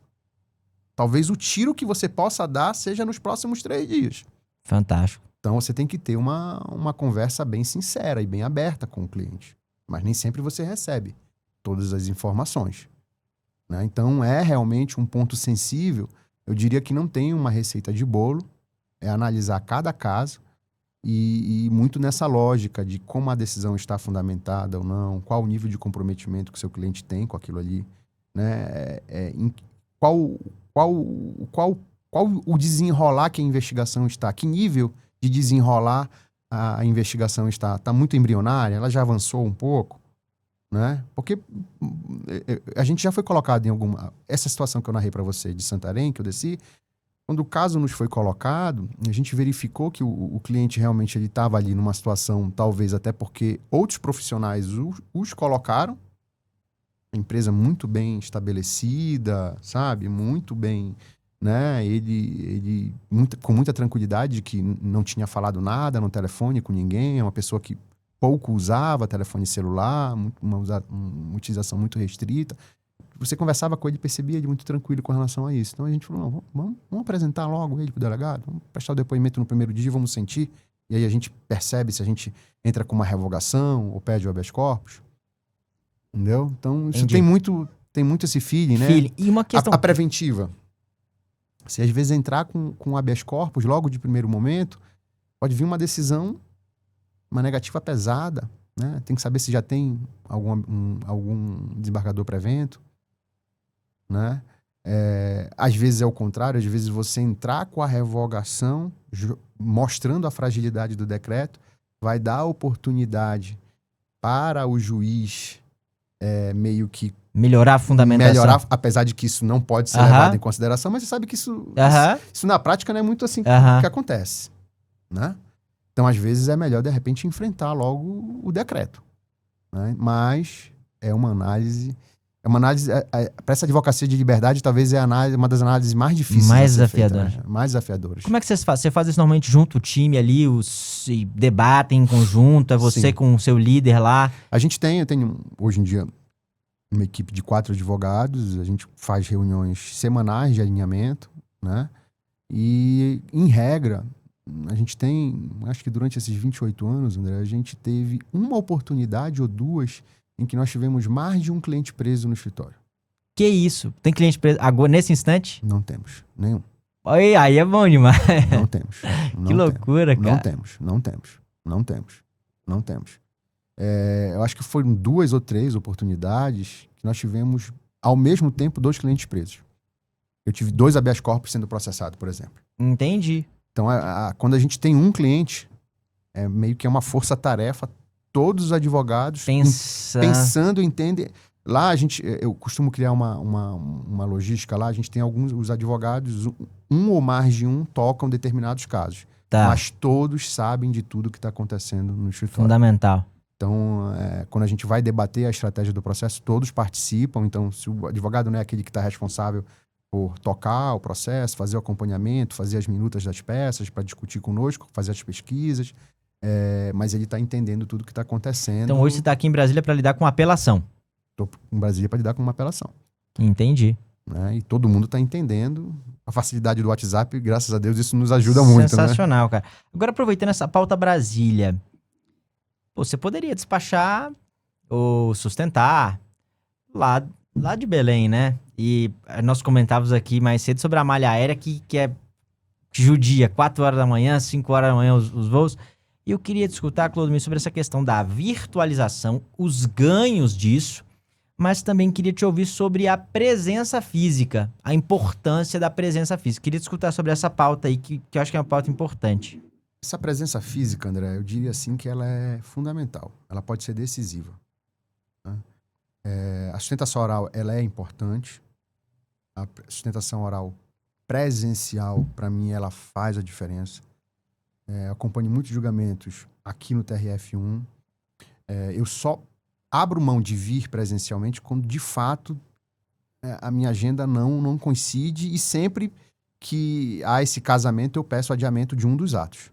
Talvez o tiro que você possa dar seja nos próximos 3 dias. Fantástico. Então você tem que ter uma conversa bem sincera e bem aberta com o cliente. Mas nem sempre você recebe todas as informações. Né? Então é realmente um ponto sensível. Eu diria que não tem uma receita de bolo. É analisar cada caso, E muito nessa lógica de como a decisão está fundamentada ou não, qual o nível de comprometimento que o seu cliente tem com aquilo ali, né? Qual, qual o desenrolar que a investigação está, que nível de desenrolar a investigação está. Está muito embrionária, ela já avançou um pouco, né? Porque a gente já foi colocado em alguma... Essa situação que eu narrei para você de Santarém, que eu desci, quando o caso nos foi colocado, a gente verificou que o cliente realmente estava ali numa situação, talvez até porque outros profissionais os colocaram, a empresa muito bem estabelecida, sabe? Muito bem, né? Ele com muita tranquilidade de que não tinha falado nada no telefone com ninguém, é uma pessoa que pouco usava telefone celular, uma utilização muito restrita. Você conversava com ele e percebia ele muito tranquilo com relação a isso. Então a gente falou, não, vamos apresentar logo ele para o delegado, vamos prestar o depoimento no primeiro dia, vamos sentir. E aí a gente percebe se a gente entra com uma revogação ou pede o habeas corpus. Entendeu? Então isso tem muito esse feeling, né? E uma questão... A preventiva. Se às vezes entrar com habeas corpus logo de primeiro momento, pode vir uma decisão, uma negativa pesada, né? Tem que saber se já tem algum desembargador prevento, né? Às vezes é o contrário, às vezes você entrar com a revogação, mostrando a fragilidade do decreto, vai dar a oportunidade para o juiz meio que melhorar a fundamentação. Melhorar, apesar de que isso não pode ser levado em consideração, mas você sabe que isso na prática não é muito assim que acontece, né? Então, às vezes, é melhor, de repente, enfrentar logo o decreto, né? Mas é uma análise... para essa advocacia de liberdade, talvez é uma das análises mais difíceis. Mais desafiadoras. Feita, né? Mais desafiadoras. Como é que vocês fazem? Você faz isso normalmente junto, o time ali, se debatem em conjunto, é você Sim. com o seu líder lá? Eu tenho, hoje em dia, uma equipe de 4 advogados, a gente faz reuniões semanais de alinhamento, né? E, em regra, a gente tem, acho que durante esses 28 anos, André, a gente teve uma oportunidade ou duas em que nós tivemos mais de um cliente preso no escritório. Que isso? Tem cliente preso agora, nesse instante? Não temos, nenhum. Oi, aí é bom demais. Não temos. Que loucura, cara. Não temos. Eu acho que foram 2 ou 3 oportunidades que nós tivemos, ao mesmo tempo, 2 clientes presos. Eu tive 2 habeas corpus sendo processados, por exemplo. Entendi. Então, quando a gente tem um cliente, meio que é uma força-tarefa, todos os advogados pensando, entendem. Lá, eu costumo criar uma logística lá, a gente tem os advogados, um ou mais de um, tocam determinados casos. Tá. Mas todos sabem de tudo que está acontecendo no escritório. Fundamental. Então, quando a gente vai debater a estratégia do processo, todos participam. Então, se o advogado não é aquele que está responsável por tocar o processo, fazer o acompanhamento, fazer as minutas das peças, para discutir conosco, fazer as pesquisas, mas ele está entendendo tudo o que está acontecendo. Então, hoje você está aqui em Brasília para lidar com apelação. Estou em Brasília para lidar com uma apelação. Entendi. Né? E todo mundo está entendendo. A facilidade do WhatsApp, graças a Deus, isso nos ajuda muito. Sensacional, né? Cara. Agora, aproveitando essa pauta Brasília, você poderia despachar ou sustentar lá de Belém, né? E nós comentávamos aqui mais cedo sobre a malha aérea que é judia, 4 horas da manhã, 5 horas da manhã os voos. E eu queria discutir, Clodomir, sobre essa questão da virtualização, os ganhos disso, mas também queria te ouvir sobre a presença física, a importância da presença física. Queria discutir sobre essa pauta aí, que eu acho que é uma pauta importante. Essa presença física, André, eu diria assim que ela é fundamental. Ela pode ser decisiva. Né? A sustentação oral, ela é importante. A sustentação oral presencial, para mim, ela faz a diferença. Acompanho muitos julgamentos aqui no TRF1. Eu só abro mão de vir presencialmente quando, de fato, a minha agenda não coincide, e sempre que há esse casamento, eu peço adiamento de um dos atos.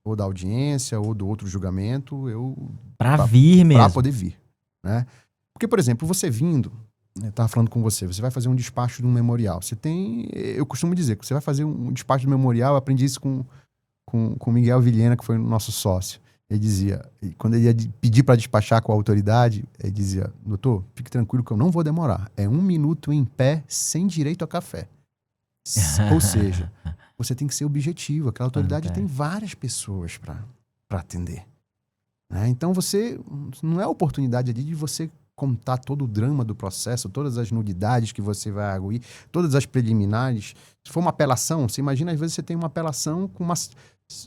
Ou da audiência, ou do outro julgamento, Pra vir mesmo. Pra poder vir, né? Porque, por exemplo, você vindo, eu tava falando com você vai fazer um despacho de um memorial. Eu costumo dizer que você vai fazer um despacho de memorial, eu aprendi isso com o Miguel Vilhena, que foi o nosso sócio. Ele dizia, quando ele ia pedir para despachar com a autoridade, ele dizia: doutor, fique tranquilo que eu não vou demorar. É 1 minuto em pé, sem direito a café. Ou seja, você tem que ser objetivo. Aquela autoridade tem várias pessoas para atender. Né? Então, não é a oportunidade ali de você contar todo o drama do processo, todas as nulidades que você vai arguir, todas as preliminares. Se for uma apelação, você imagina, às vezes você tem uma apelação com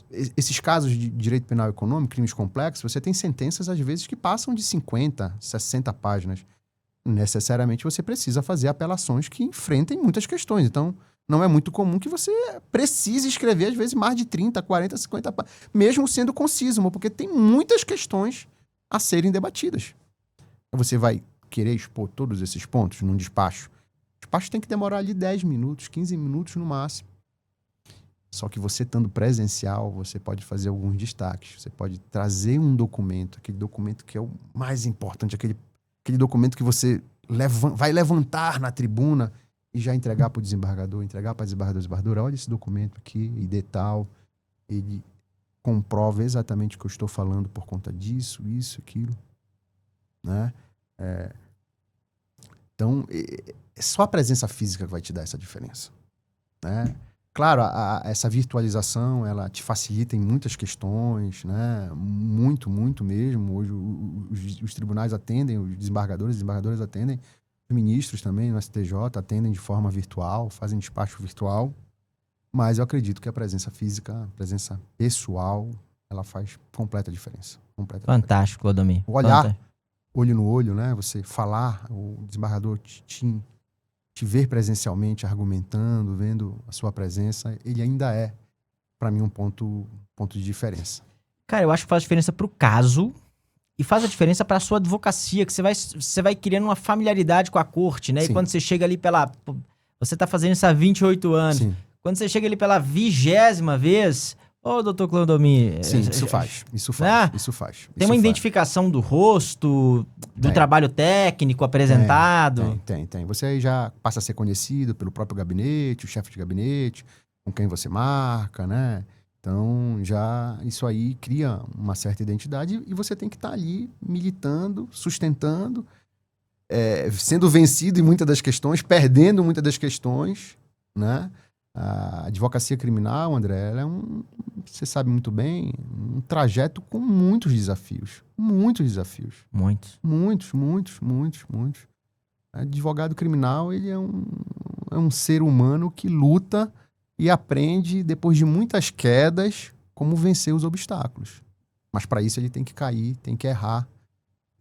esses casos de direito penal econômico, crimes complexos, você tem sentenças, às vezes, que passam de 50, 60 páginas. Necessariamente você precisa fazer apelações que enfrentem muitas questões. Então, não é muito comum que você precise escrever, às vezes, mais de 30, 40, 50 páginas, mesmo sendo conciso, porque tem muitas questões a serem debatidas. Você vai querer expor todos esses pontos num despacho. O despacho tem que demorar ali 10 minutos, 15 minutos no máximo. Só que você estando presencial, você pode fazer alguns destaques. Você pode trazer um documento, aquele documento que é o mais importante, aquele documento que você vai levantar na tribuna e já entregar para o desembargador, entregar para o desembargador, olha esse documento aqui, e tal, ele comprova exatamente o que eu estou falando por conta disso, isso, aquilo. Né? Então, é só a presença física que vai te dar essa diferença. Né? Claro, essa virtualização, ela te facilita em muitas questões, né? Muito, muito mesmo. Hoje os tribunais atendem, os desembargadores atendem, os ministros também, no STJ, atendem de forma virtual, fazem despacho virtual. Mas eu acredito que a presença física, a presença pessoal, ela faz completa diferença. Fantástico, Clodomir. Olhar olho no olho, né? Você falar, o desembargador te ver presencialmente, argumentando, vendo a sua presença, ele ainda é, para mim, um ponto de diferença. Cara, eu acho que faz diferença pro caso e faz a diferença pra sua advocacia, que você vai criando uma familiaridade com a corte, né? Sim. E quando você chega ali você tá fazendo isso há 28 anos. Sim. Quando você chega ali pela 20ª vez... Ô, doutor Clodomir... Sim, isso faz. Tem uma identificação do rosto, do trabalho técnico apresentado. Tem. Você aí já passa a ser conhecido pelo próprio gabinete, o chefe de gabinete, com quem você marca, né? Então, já isso aí cria uma certa identidade e você tem que estar ali militando, sustentando, sendo vencido em muitas das questões, perdendo muitas das questões, né? A advocacia criminal, André, ela você sabe muito bem, um trajeto com muitos desafios. Muitos desafios. Muitos. Advogado criminal, ele é um ser humano que luta e aprende, depois de muitas quedas, como vencer os obstáculos. Mas para isso ele tem que cair, tem que errar,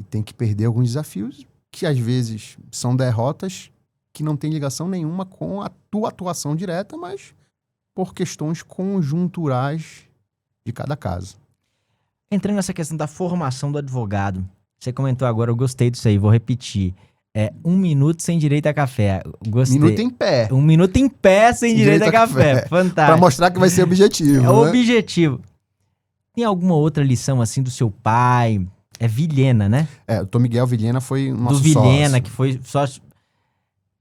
e tem que perder alguns desafios, que às vezes são derrotas que não tem ligação nenhuma com a tua atuação direta, mas por questões conjunturais de cada caso. Entrando nessa questão da formação do advogado, você comentou agora, eu gostei disso aí, vou repetir. 1 minuto sem direito a café. Gostei. 1 minuto em pé. 1 minuto em pé sem direito a café. Fantástico. Para mostrar que vai ser objetivo. É o objetivo. Tem alguma outra lição assim do seu pai? É Vilhena, né? O Tom Miguel Vilhena foi nosso sócio. Do Vilhena, sócio. que foi sócio.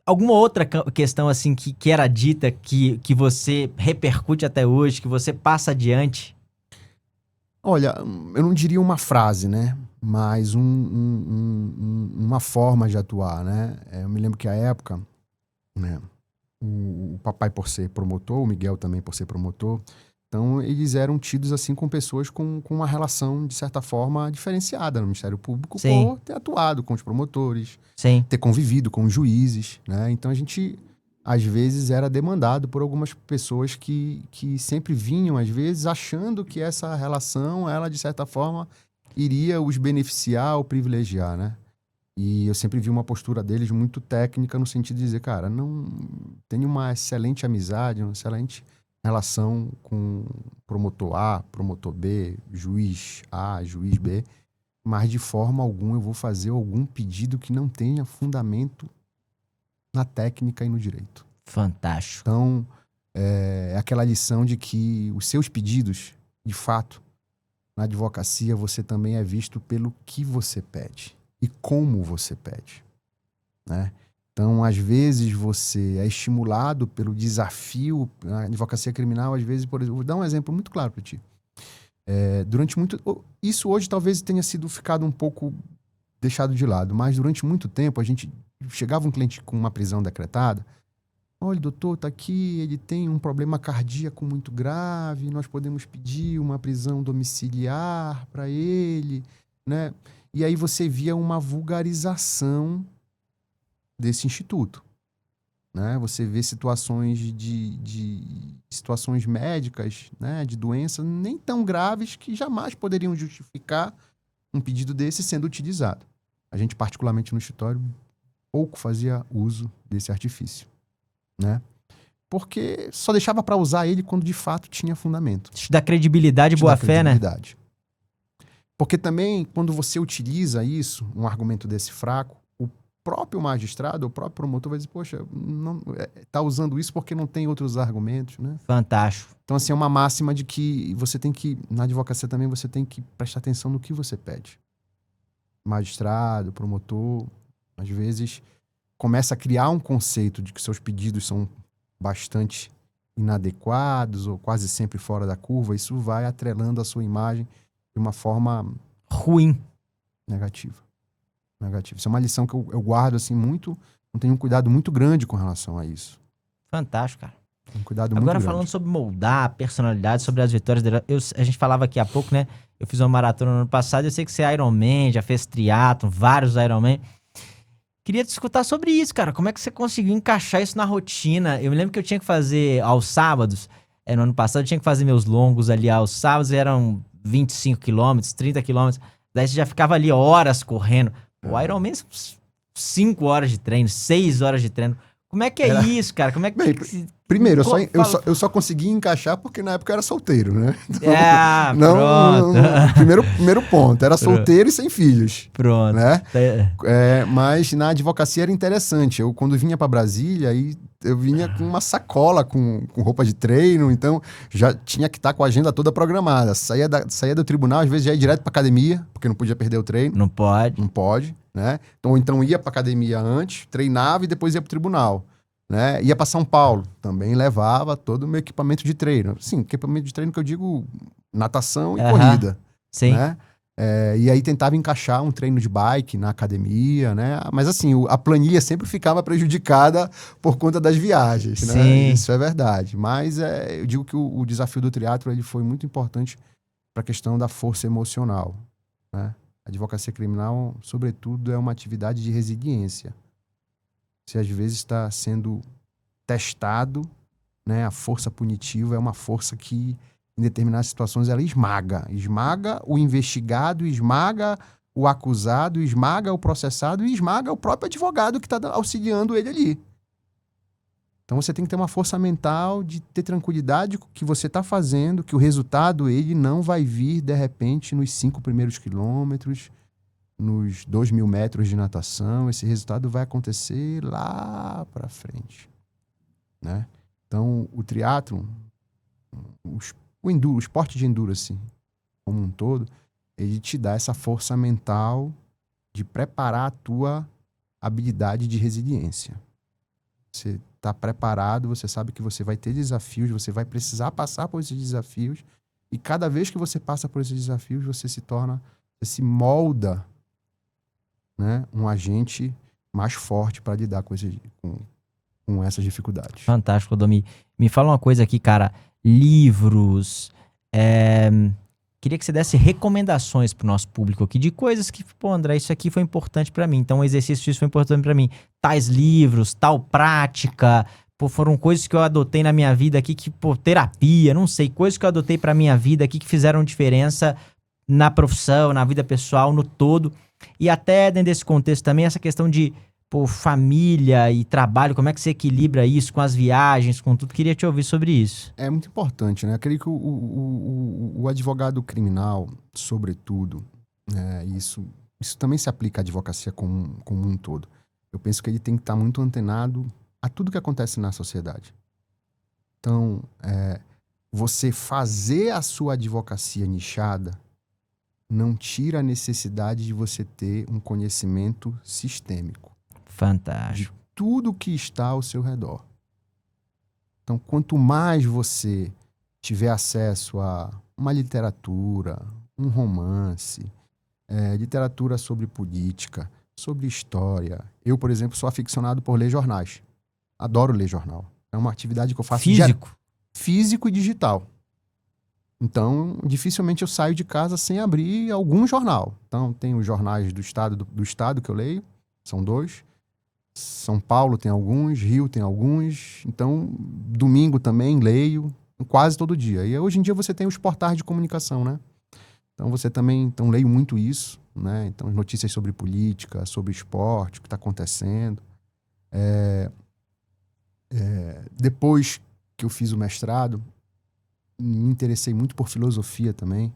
Alguma outra questão assim que era dita que você repercute até hoje, que você passa adiante? Olha, eu não diria uma frase, né? Mas uma forma de atuar, né? Eu me lembro que à época, né, o papai por ser promotor, o Miguel também por ser promotor, então eles eram tidos assim com pessoas com uma relação, de certa forma, diferenciada no Ministério Público. Sim. Por ter atuado com os promotores, sim, ter convivido com os juízes, né? Então a gente, às vezes, era demandado por algumas pessoas que sempre vinham, às vezes, achando que essa relação, ela, de certa forma, iria os beneficiar ou privilegiar, né? E eu sempre vi uma postura deles muito técnica, no sentido de dizer, cara, não tenho uma excelente amizade, uma excelente relação com promotor A, promotor B, juiz A, juiz B, mas de forma alguma eu vou fazer algum pedido que não tenha fundamento na técnica e no direito. Fantástico. Então, é aquela lição de que os seus pedidos, de fato, na advocacia, você também é visto pelo que você pede e como você pede, né? Então, às vezes, você é estimulado pelo desafio. Na advocacia criminal, às vezes, por exemplo, vou dar um exemplo muito claro para ti. Isso hoje talvez tenha ficado um pouco deixado de lado, mas durante muito tempo, chegava um cliente com uma prisão decretada, olha, doutor, tá aqui, ele tem um problema cardíaco muito grave, nós podemos pedir uma prisão domiciliar para ele, né? E aí você via uma vulgarização desse instituto, né? Você vê situações de situações médicas, né? De doenças nem tão graves que jamais poderiam justificar um pedido desse sendo utilizado. A gente, particularmente no escritório, pouco fazia uso desse artifício, né? Porque só deixava para usar ele quando de fato tinha fundamento. Isso dá credibilidade e Te boa dá fé, né? credibilidade. Porque também, quando você utiliza isso, um argumento desse fraco, o próprio magistrado, o próprio promotor vai dizer, poxa, não, tá usando isso porque não tem outros argumentos, né? Fantástico. Então, assim, é uma máxima de que você tem que, na advocacia também, você tem que prestar atenção no que você pede. Magistrado, promotor, às vezes, começa a criar um conceito de que seus pedidos são bastante inadequados ou quase sempre fora da curva. Isso vai atrelando a sua imagem de uma forma Ruim. negativa. Isso é uma lição que eu guardo, assim, muito. Eu tenho um cuidado muito grande com relação a isso. Fantástico, cara. Um cuidado Agora muito falando grande. sobre moldar a personalidade, sobre as vitórias dele, a gente falava aqui há pouco, né? Eu fiz uma maratona no ano passado, eu sei que você é Ironman, já fez triatlon, vários Ironman. Queria te escutar sobre isso, cara. Como é que você conseguiu encaixar isso na rotina? Eu me lembro que eu tinha que fazer aos sábados, no ano passado, eu tinha que fazer meus longos ali aos sábados, eram 25 quilômetros, 30 quilômetros. Daí você já ficava ali horas correndo. O Ironman são 5 horas de treino, 6 horas de treino. Como é que é isso, cara? Como é que... Bem, primeiro, eu só consegui encaixar porque na época eu era solteiro, né? Então, pronto. Primeiro ponto, era solteiro e sem filhos. Pronto. Né? Mas na advocacia era interessante. Eu, quando vinha para Brasília, aí eu vinha com uma sacola com roupa de treino, então já tinha que estar com a agenda toda programada. Saía do tribunal, às vezes já ia direto para academia, porque não podia perder o treino. Não pode. Não pode, né? Então ia para academia antes, treinava e depois ia para o tribunal. Né? Ia para São Paulo, também levava todo o meu equipamento de treino. Sim, equipamento de treino que eu digo natação e corrida. Sim. Né? E aí tentava encaixar um treino de bike na academia, né? Mas assim, a planilha sempre ficava prejudicada por conta das viagens, né? Sim. Isso é verdade. Mas eu digo que o desafio do triatlo ele foi muito importante para a questão da força emocional, né? A advocacia criminal, sobretudo, é uma atividade de resiliência. Você às vezes está sendo testado, né? A força punitiva é uma força que, em determinadas situações, ela esmaga. Esmaga o investigado, esmaga o acusado, esmaga o processado e esmaga o próprio advogado que está auxiliando ele ali. Então você tem que ter uma força mental de ter tranquilidade com o que você está fazendo, que o resultado ele não vai vir, de repente, nos 5 primeiros quilômetros, nos 2.000 metros de natação. Esse resultado vai acontecer lá para frente, né? Então, o triatlon, o esporte de endurance como um todo, ele te dá essa força mental de preparar a tua habilidade de resiliência. Você está preparado, você sabe que você vai ter desafios, você vai precisar passar por esses desafios, e cada vez que você passa por esses desafios, você se molda, né, um agente mais forte para lidar com essas dificuldades. Fantástico, Domi. Me fala uma coisa aqui, cara. Livros. Queria que você desse recomendações pro nosso público aqui de coisas que, pô, André, isso aqui foi importante para mim. Então, o exercício disso foi importante para mim. Tais livros, tal prática. Pô, foram coisas que eu adotei na minha vida aqui, que, pô, terapia, não sei, coisas que eu adotei pra minha vida aqui que fizeram diferença na profissão, na vida pessoal, no todo. E até dentro desse contexto também, essa questão de, pô, família e trabalho, como é que você equilibra isso com as viagens, com tudo? Queria te ouvir sobre isso. É muito importante, né? Eu creio que o advogado criminal, sobretudo, isso também se aplica à advocacia como um todo. Eu penso que ele tem que estar muito antenado a tudo que acontece na sociedade. Então, você fazer a sua advocacia nichada não tira a necessidade de você ter um conhecimento sistêmico. Fantástico. De tudo que está ao seu redor. Então, quanto mais você tiver acesso a uma literatura, um romance, literatura sobre política, sobre história. Eu, por exemplo, sou aficionado por ler jornais. Adoro ler jornal. É uma atividade que eu faço Físico? físico e digital. Então, dificilmente eu saio de casa sem abrir algum jornal. Então, tem os jornais do estado que eu leio, são 2. São Paulo tem alguns, Rio tem alguns. Então, domingo também leio, quase todo dia. E hoje em dia você tem os portais de comunicação, né? Então, você também leio muito isso, né? Então, notícias sobre política, sobre esporte, o que está acontecendo. Depois que eu fiz o mestrado, me interessei muito por filosofia também.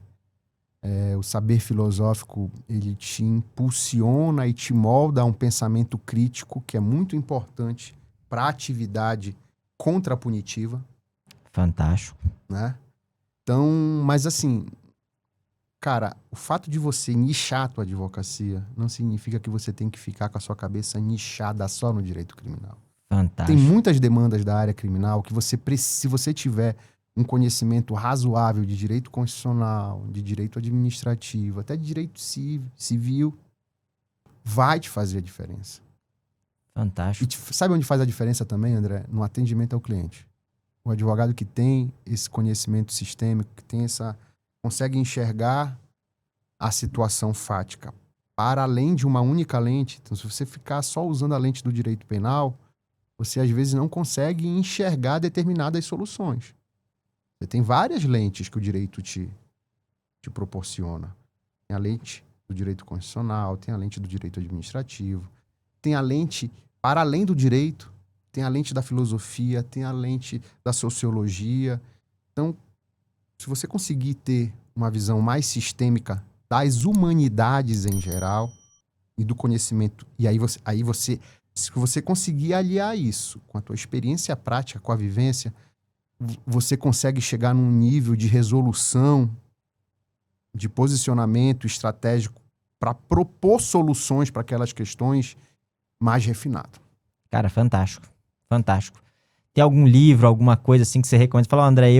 O saber filosófico, ele te impulsiona e te molda a um pensamento crítico que é muito importante para a atividade contrapunitiva, Fantástico. né? Então, mas assim, cara, o fato de você nichar a tua advocacia não significa que você tem que ficar com a sua cabeça nichada só no direito criminal. Tem Fantástico. muitas demandas da área criminal que se você tiver um conhecimento razoável de direito constitucional, de direito administrativo, até de direito civil, vai te fazer a diferença. E Fantástico. sabe onde faz a diferença também, André? No atendimento ao cliente. O advogado que tem esse conhecimento sistêmico, que tem consegue enxergar a situação fática para além de uma única lente. Então, se você ficar só usando a lente do direito penal, você às vezes não consegue enxergar determinadas soluções. Você tem várias lentes que o direito te proporciona. Tem a lente do direito constitucional, tem a lente do direito administrativo, tem a lente para além do direito, tem a lente da filosofia, tem a lente da sociologia. Então, se você conseguir ter uma visão mais sistêmica das humanidades em geral e do conhecimento, e se você conseguir aliar isso com a tua experiência prática, com a vivência, você consegue chegar num nível de resolução, de posicionamento estratégico para propor soluções para aquelas questões mais refinado. Cara, fantástico. Fantástico. Tem algum livro, alguma coisa assim que você recomenda? Fala, André,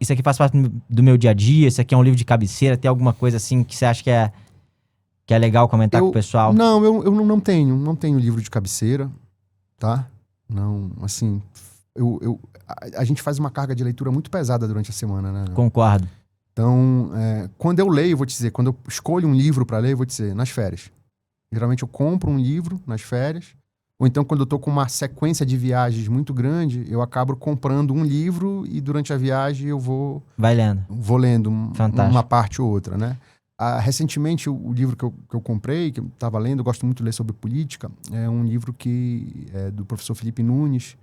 isso aqui faz parte do meu dia a dia, isso aqui é um livro de cabeceira, tem alguma coisa assim que você acha que é legal comentar com o pessoal? Não, eu não tenho livro de cabeceira, tá? Não, assim, a gente faz uma carga de leitura muito pesada durante a semana, né? Concordo. Então, quando eu leio, vou te dizer, quando eu escolho um livro para ler, vou te dizer, nas férias. Geralmente eu compro um livro nas férias, ou então quando eu tô com uma sequência de viagens muito grande, eu acabo comprando um livro e durante a viagem eu vou lendo uma parte ou outra, né? Recentemente, o livro que eu comprei, que eu estava lendo, eu gosto muito de ler sobre política, é um livro que é do professor Felipe Nunes,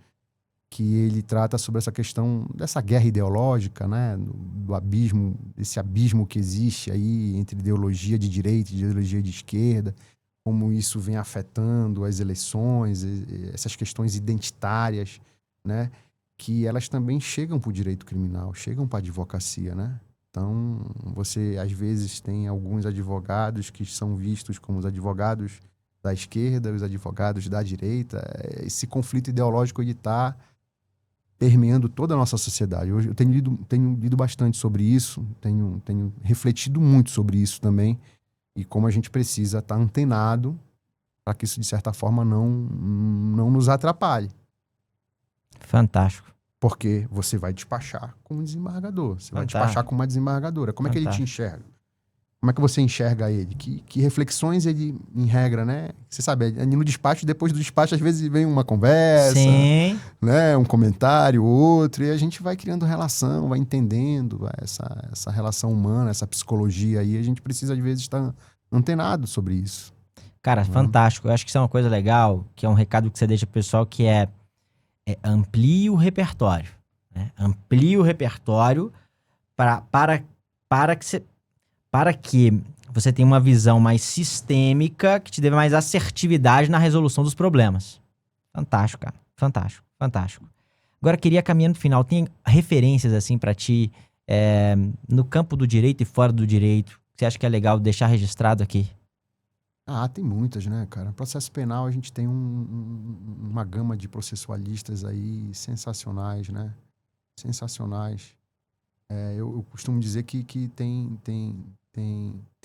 que ele trata sobre essa questão dessa guerra ideológica, né? Do abismo, esse abismo que existe aí entre ideologia de direita e ideologia de esquerda, como isso vem afetando as eleições, essas questões identitárias, né? Que elas também chegam para o direito criminal, chegam para a advocacia, né? Então, você às vezes tem alguns advogados que são vistos como os advogados da esquerda, os advogados da direita. Esse conflito ideológico ele está permeando toda a nossa sociedade. Hoje eu tenho lido bastante sobre isso, tenho refletido muito sobre isso também, e como a gente precisa estar antenado para que isso, de certa forma, não nos atrapalhe. Fantástico. Porque você vai despachar como desembargador, você vai despachar com uma desembargadora. Como é que ele te enxerga? Como é que você enxerga ele? Que reflexões ele, em regra, né? Você sabe, no despacho, depois do despacho, às vezes vem uma conversa, sim, né? Um comentário, outro, e a gente vai criando relação, vai entendendo essa relação humana, essa psicologia aí. A gente precisa, às vezes, estar antenado sobre isso. Cara, fantástico. Eu acho que isso é uma coisa legal, que é um recado que você deixa pro pessoal, que é amplie o repertório. Né? Amplie o repertório para que você tenha uma visão mais sistêmica, que te dê mais assertividade na resolução dos problemas. Fantástico, cara. Fantástico, fantástico. Agora, queria, caminhando pro final, tem referências, assim, pra ti, no campo do direito e fora do direito, que você acha que é legal deixar registrado aqui? Tem muitas, né, cara? Processo penal, a gente tem uma gama de processualistas aí sensacionais, né? Sensacionais. Eu costumo dizer que tem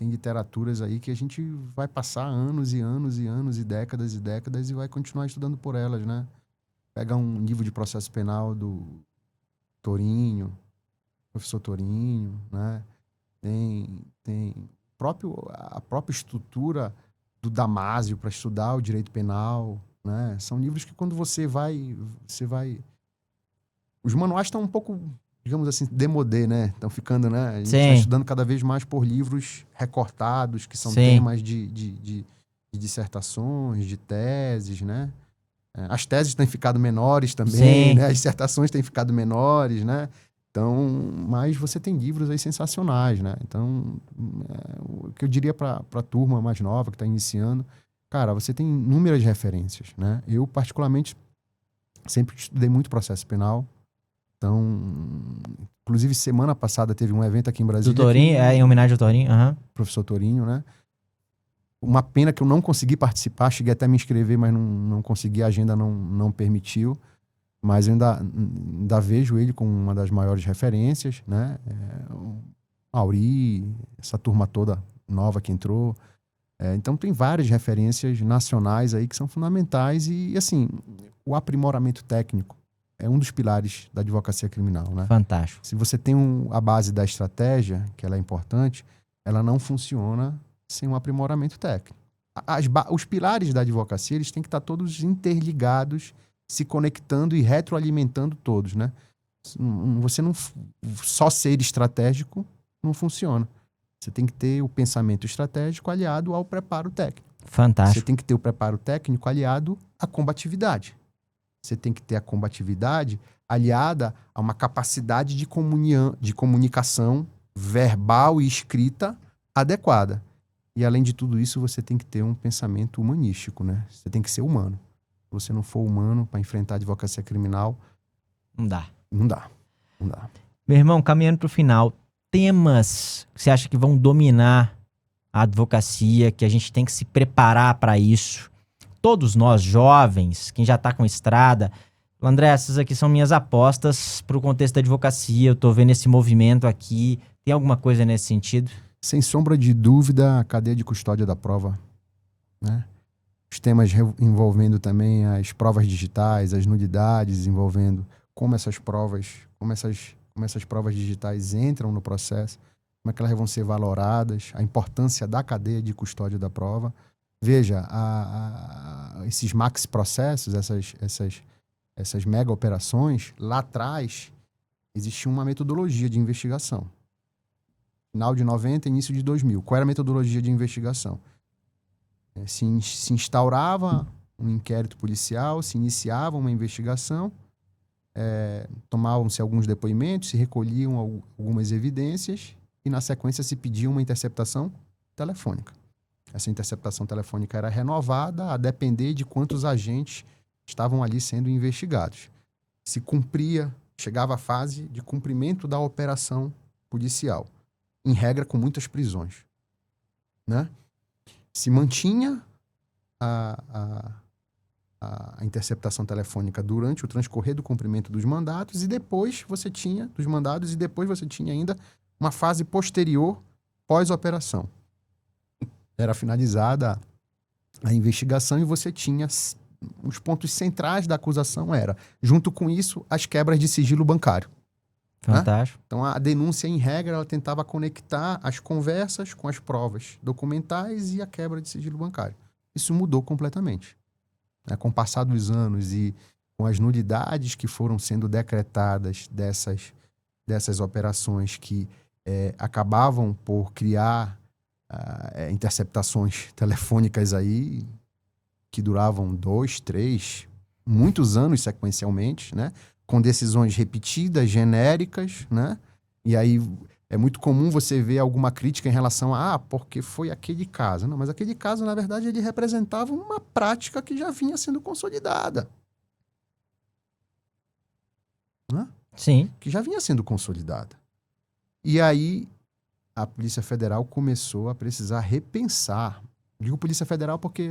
literaturas aí que a gente vai passar anos e anos e anos e décadas e vai continuar estudando por elas, né? Pega um livro de processo penal do Torinho, professor Torinho, né? Tem a própria estrutura do Damásio para estudar o direito penal, né? São livros que quando você vai... Os manuais estão um pouco, digamos assim, demodê, né? Estão ficando, né? A gente está Sim. estudando cada vez mais por livros recortados, que são Sim. temas de dissertações, de teses, né? As teses têm ficado menores também, Sim. né? As dissertações têm ficado menores, né? Então, mas você tem livros aí sensacionais, né? Então, o que eu diria para a turma mais nova que está iniciando, cara, você tem inúmeras referências, né? Eu, particularmente, sempre estudei muito processo penal. Então, inclusive, semana passada teve um evento aqui em Brasília. Do Torinho, em homenagem ao Torinho. Professor Torinho, né? Uma pena que eu não consegui participar, cheguei até a me inscrever, mas não consegui, a agenda não permitiu. Mas eu ainda vejo ele como uma das maiores referências, né? O Auri, essa turma toda nova que entrou. Então tem várias referências nacionais aí que são fundamentais e, assim, o aprimoramento técnico é um dos pilares da advocacia criminal, né? Fantástico. Se você tem a base da estratégia, que ela é importante, ela não funciona sem um aprimoramento técnico. Os pilares da advocacia, eles têm que estar todos interligados, se conectando e retroalimentando todos, né? Você não... Só ser estratégico não funciona. Você tem que ter o pensamento estratégico aliado ao preparo técnico. Fantástico. Você tem que ter o preparo técnico aliado à combatividade. Você tem que ter a combatividade aliada a uma capacidade de comunicação verbal e escrita adequada. E, além de tudo isso, você tem que ter um pensamento humanístico, né? Você tem que ser humano. Se você não for humano para enfrentar a advocacia criminal... Não dá. Não dá. Não dá. Meu irmão, caminhando para o final, temas que você acha que vão dominar a advocacia, que a gente tem que se preparar para isso? Todos nós, jovens, quem já está com estrada... André, essas aqui são minhas apostas para o contexto da advocacia. Eu estou vendo esse movimento aqui. Tem alguma coisa nesse sentido? Sem sombra de dúvida, a cadeia de custódia da prova, né? Os temas envolvendo também as provas digitais, as nulidades, envolvendo como essas provas digitais entram no processo, como é que elas vão ser valoradas, a importância da cadeia de custódia da prova. Veja, esses maxi processos, essas mega operações, lá atrás existia uma metodologia de investigação. Final de 90, início de 2000. Qual era a metodologia de investigação? Se instaurava um inquérito policial, se iniciava uma investigação, tomavam-se alguns depoimentos, se recolhiam algumas evidências e, na sequência, se pedia uma interceptação telefônica. Essa interceptação telefônica era renovada a depender de quantos agentes estavam ali sendo investigados. Se cumpria, chegava a fase de cumprimento da operação policial. Em regra, com muitas prisões, né? Se mantinha a interceptação telefônica durante o transcorrer do cumprimento dos mandatos e depois você tinha ainda uma fase posterior, pós-operação. Era finalizada a investigação e você tinha os pontos centrais da acusação junto com isso, as quebras de sigilo bancário. Fantástico. Né? Então, a denúncia, em regra, ela tentava conectar as conversas com as provas documentais e a quebra de sigilo bancário. Isso mudou completamente. Com o passar dos anos e com as nulidades que foram sendo decretadas dessas operações que acabavam por criar interceptações telefônicas aí que duravam 2, 3, muitos anos sequencialmente, né? Com decisões repetidas, genéricas, né? E aí é muito comum você ver alguma crítica em relação porque foi aquele caso. Não, mas aquele caso, na verdade, ele representava uma prática que já vinha sendo consolidada. Né? Sim. Que já vinha sendo consolidada. E aí a Polícia Federal começou a precisar repensar. Digo Polícia Federal porque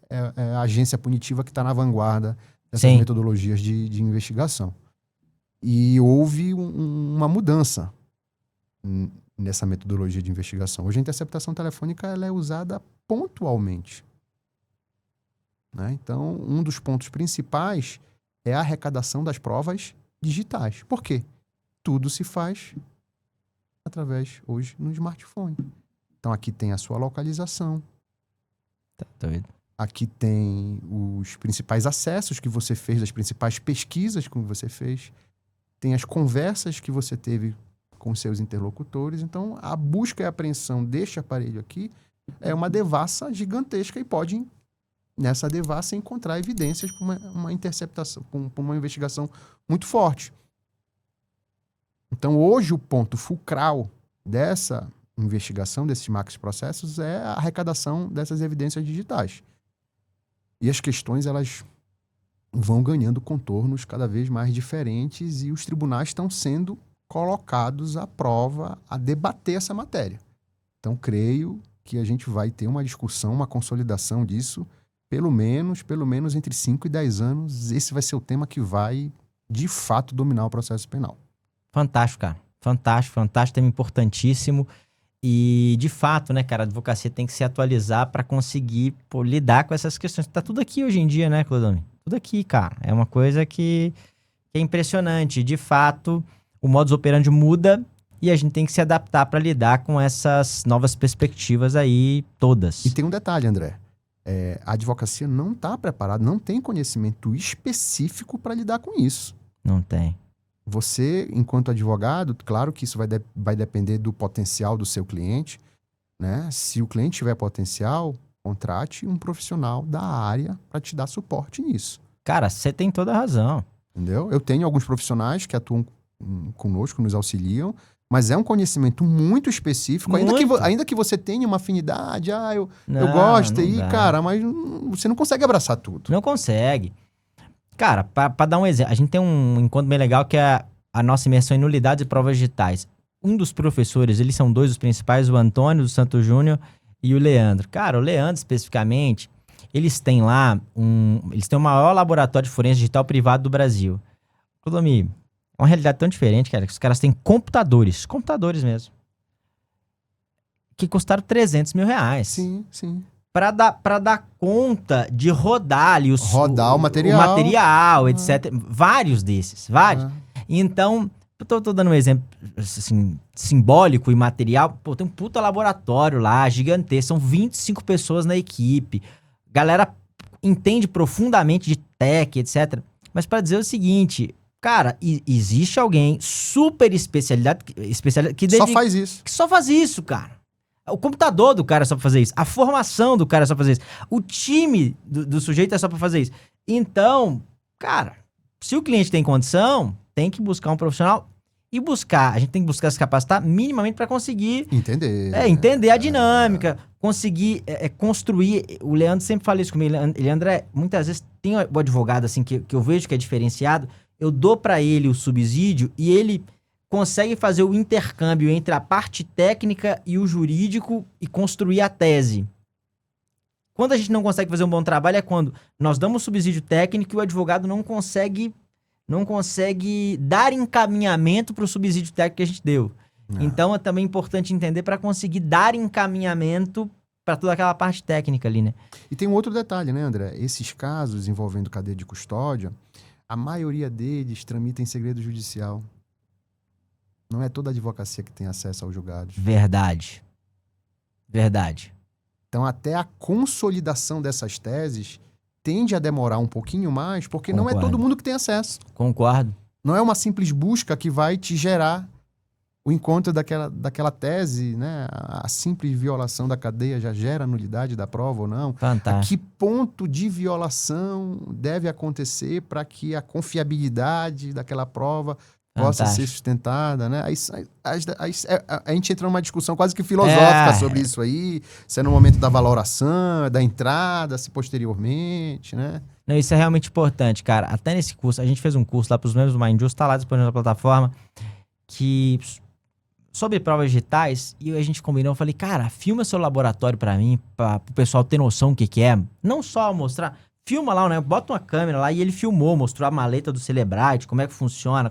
é a agência punitiva que está na vanguarda dessas metodologias de investigação. E houve uma mudança nessa metodologia de investigação. Hoje a interceptação telefônica ela é usada pontualmente. Né? Então, um dos pontos principais é a arrecadação das provas digitais. Por quê? Tudo se faz através, hoje, no smartphone. Então, aqui tem a sua localização. Tá doido. Aqui tem os principais acessos que você fez, as principais pesquisas que você fez. Tem as conversas que você teve com seus interlocutores. Então, a busca e a apreensão deste aparelho aqui é uma devassa gigantesca e pode, nessa devassa, encontrar evidências para uma interceptação, para uma investigação muito forte. Então, hoje, o ponto fulcral dessa investigação, desses macroprocessos, é a arrecadação dessas evidências digitais. E as questões, elas vão ganhando contornos cada vez mais diferentes e os tribunais estão sendo colocados à prova a debater essa matéria. Então, creio que a gente vai ter uma discussão, uma consolidação disso, pelo menos entre 5 e 10 anos. Esse vai ser o tema que vai, de fato, dominar o processo penal. Fantástico, cara. Fantástico, tema importantíssimo. E, de fato, né, cara, a advocacia tem que se atualizar para conseguir lidar com essas questões. Tá tudo aqui hoje em dia, né, Clodome? Tudo aqui, cara. É uma coisa que é impressionante. De fato, o modus operandi muda e a gente tem que se adaptar para lidar com essas novas perspectivas aí todas. E tem um detalhe, André. A advocacia não está preparada, não tem conhecimento específico para lidar com isso. Não tem. Você, enquanto advogado, claro que isso vai depender do potencial do seu cliente, né? Se o cliente tiver potencial, contrate um profissional da área para te dar suporte nisso. Cara, você tem toda a razão. Entendeu? Eu tenho alguns profissionais que atuam conosco, nos auxiliam, mas é um conhecimento muito específico, ainda que você tenha uma afinidade, eu gosto, cara, mas você não consegue abraçar tudo. Não consegue. Cara, para dar um exemplo, a gente tem um encontro bem legal que é a nossa imersão em nulidades e provas digitais. Um dos professores, eles são dois dos principais, o Antônio do Santo Júnior e o Leandro. Cara, o Leandro especificamente, eles têm lá eles têm o maior laboratório de forense digital privado do Brasil. Clodomir, é uma realidade tão diferente, cara, que os caras têm computadores mesmo, que custaram R$300 mil. Sim, sim. Para dar conta de rodar ali o material, etc. Vários desses, vários. Então, eu tô dando um exemplo assim, simbólico e material. Pô, tem um puta laboratório lá, gigantesco. São 25 pessoas na equipe. Galera entende profundamente de tech, etc. Mas para dizer o seguinte, cara, existe alguém super especializado que só faz isso. Que só faz isso, cara. O computador do cara é só pra fazer isso. A formação do cara é só pra fazer isso. O time do sujeito é só pra fazer isso. Então, cara, se o cliente tem condição, tem que buscar um profissional e buscar. A gente tem que buscar se capacitar minimamente pra conseguir... Entender a dinâmica, conseguir construir. O Leandro sempre fala isso comigo. Leandro, muitas vezes, tem o advogado assim que eu vejo que é diferenciado. Eu dou pra ele o subsídio e ele... consegue fazer o intercâmbio entre a parte técnica e o jurídico e construir a tese. Quando a gente não consegue fazer um bom trabalho é quando nós damos subsídio técnico e o advogado não consegue dar encaminhamento para o subsídio técnico que a gente deu. Então é também importante entender para conseguir dar encaminhamento para toda aquela parte técnica ali, né? E tem um outro detalhe, né, André? Esses casos envolvendo cadeia de custódia, a maioria deles tramita em segredo judicial. Não é toda a advocacia que tem acesso aos julgados. Verdade. Então, até a consolidação dessas teses tende a demorar um pouquinho mais, porque não é todo mundo que tem acesso. Concordo. Não é uma simples busca que vai te gerar o encontro daquela tese, né? A simples violação da cadeia já gera nulidade da prova ou não. Fantástico. A que ponto de violação deve acontecer para que a confiabilidade daquela prova possa ser sustentada, né? Aí a gente entra numa discussão quase que filosófica sobre isso aí, se é no momento da valoração, da entrada, se posteriormente, né? Não, isso é realmente importante, cara. Até nesse curso, a gente fez um curso lá para os membros do Mind Just, tá lá disponível na plataforma, que sobre provas digitais, e a gente combinou, eu falei, cara, filma seu laboratório para mim, para o pessoal ter noção do que é. Não só mostrar, filma lá, né? Bota uma câmera lá e ele filmou, mostrou a maleta do Cellebrite, como é que funciona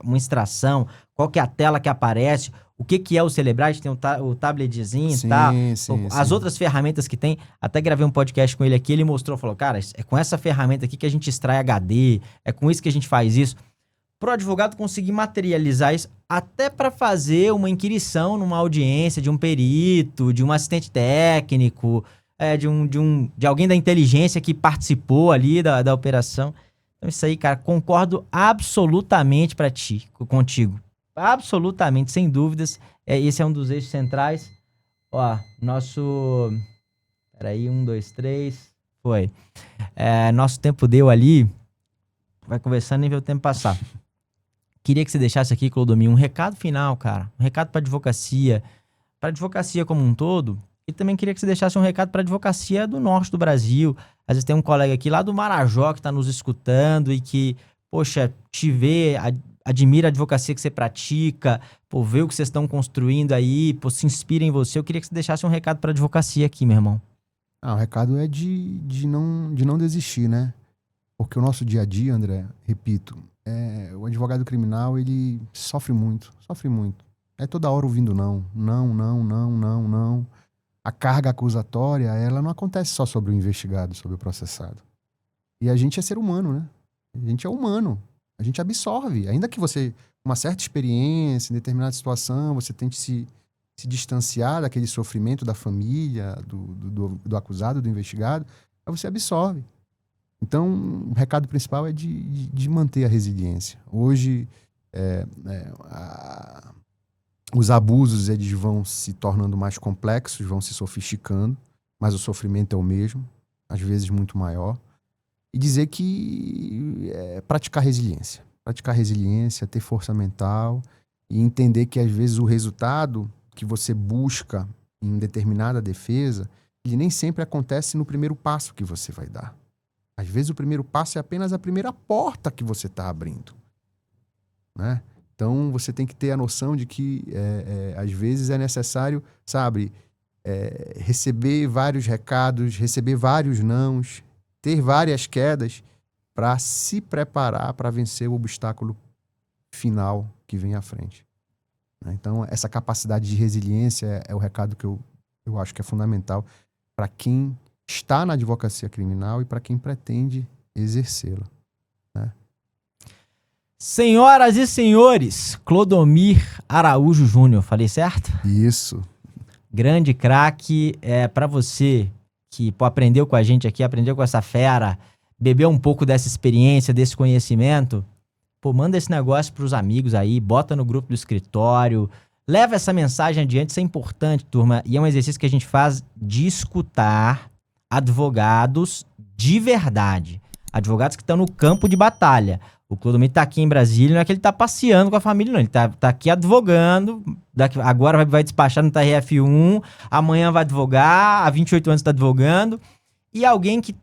uma extração, qual que é a tela que aparece, o que é o Cellebrite, tem o tabletzinho e tal, as outras ferramentas que tem. Até gravei um podcast com ele aqui, ele mostrou, falou, cara, é com essa ferramenta aqui que a gente extrai HD, é com isso que a gente faz isso. Pro advogado conseguir materializar isso, até para fazer uma inquirição numa audiência de um perito, de um assistente técnico, de alguém da inteligência que participou ali da operação. Então isso aí, cara, concordo absolutamente contigo. Absolutamente, sem dúvidas. Esse é um dos eixos centrais. Ó, nosso... Peraí, 1, 2, 3... Foi. Nosso tempo deu ali. Vai conversando e vê o tempo passar. Queria que você deixasse aqui, Clodomir, um recado final, cara. Um recado para advocacia como um todo. E também queria que você deixasse um recado para a advocacia do norte do Brasil. Às vezes tem um colega aqui lá do Marajó que está nos escutando e que, poxa, te vê, admira a advocacia que você pratica, pô, vê o que vocês estão construindo aí, pô, se inspira em você. Eu queria que você deixasse um recado para a advocacia aqui, meu irmão. O recado é de não desistir, né? Porque o nosso dia a dia, André, repito, o advogado criminal, ele sofre muito. É toda hora ouvindo não. A carga acusatória, ela não acontece só sobre o investigado, sobre o processado. E a gente é ser humano, né? A gente é humano. A gente absorve. Ainda que você, uma certa experiência, em determinada situação, você tente se distanciar daquele sofrimento da família, do acusado, do investigado, aí você absorve. Então, o recado principal é de manter a resiliência. Hoje, os abusos eles vão se tornando mais complexos, vão se sofisticando, mas o sofrimento é o mesmo, às vezes muito maior. E dizer que praticar resiliência, ter força mental e entender que às vezes o resultado que você busca em determinada defesa, ele nem sempre acontece no primeiro passo que você vai dar. Às vezes o primeiro passo é apenas a primeira porta que você está abrindo, né? Então, você tem que ter a noção de que, às vezes, é necessário, sabe, receber vários recados, receber vários nãos, ter várias quedas para se preparar para vencer o obstáculo final que vem à frente. Então, essa capacidade de resiliência é o recado que eu acho que é fundamental para quem está na advocacia criminal e para quem pretende exercê-la, né? Senhoras e senhores, Clodomir Araújo Júnior, falei certo? Isso. Grande craque, para você que aprendeu com a gente aqui, aprendeu com essa fera, bebeu um pouco dessa experiência, desse conhecimento, pô, manda esse negócio pros amigos aí, bota no grupo do escritório, leva essa mensagem adiante, isso é importante, turma, e é um exercício que a gente faz de escutar advogados de verdade, advogados que estão no campo de batalha. O Clodomir tá aqui em Brasília, não é que ele tá passeando com a família, não. Ele tá aqui advogando, agora vai despachar no TRF1, amanhã vai advogar, há 28 anos tá advogando. E alguém que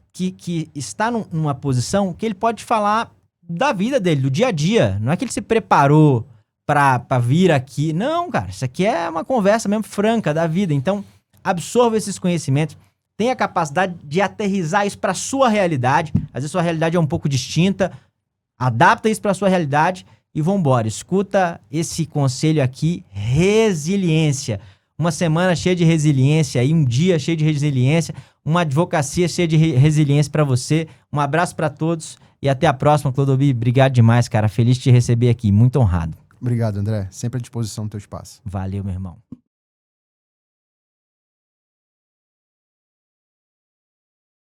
está numa posição que ele pode falar da vida dele, do dia a dia. Não é que ele se preparou pra vir aqui. Não, cara, isso aqui é uma conversa mesmo franca da vida. Então, absorva esses conhecimentos. Tenha a capacidade de aterrissar isso pra sua realidade. Às vezes sua realidade é um pouco distinta. Adapta isso para a sua realidade e vambora. Escuta esse conselho aqui, resiliência. Uma semana cheia de resiliência e um dia cheio de resiliência, uma advocacia cheia de resiliência para você. Um abraço para todos e até a próxima, Clodomir. Obrigado demais, cara. Feliz de te receber aqui. Muito honrado. Obrigado, André. Sempre à disposição do teu espaço. Valeu, meu irmão.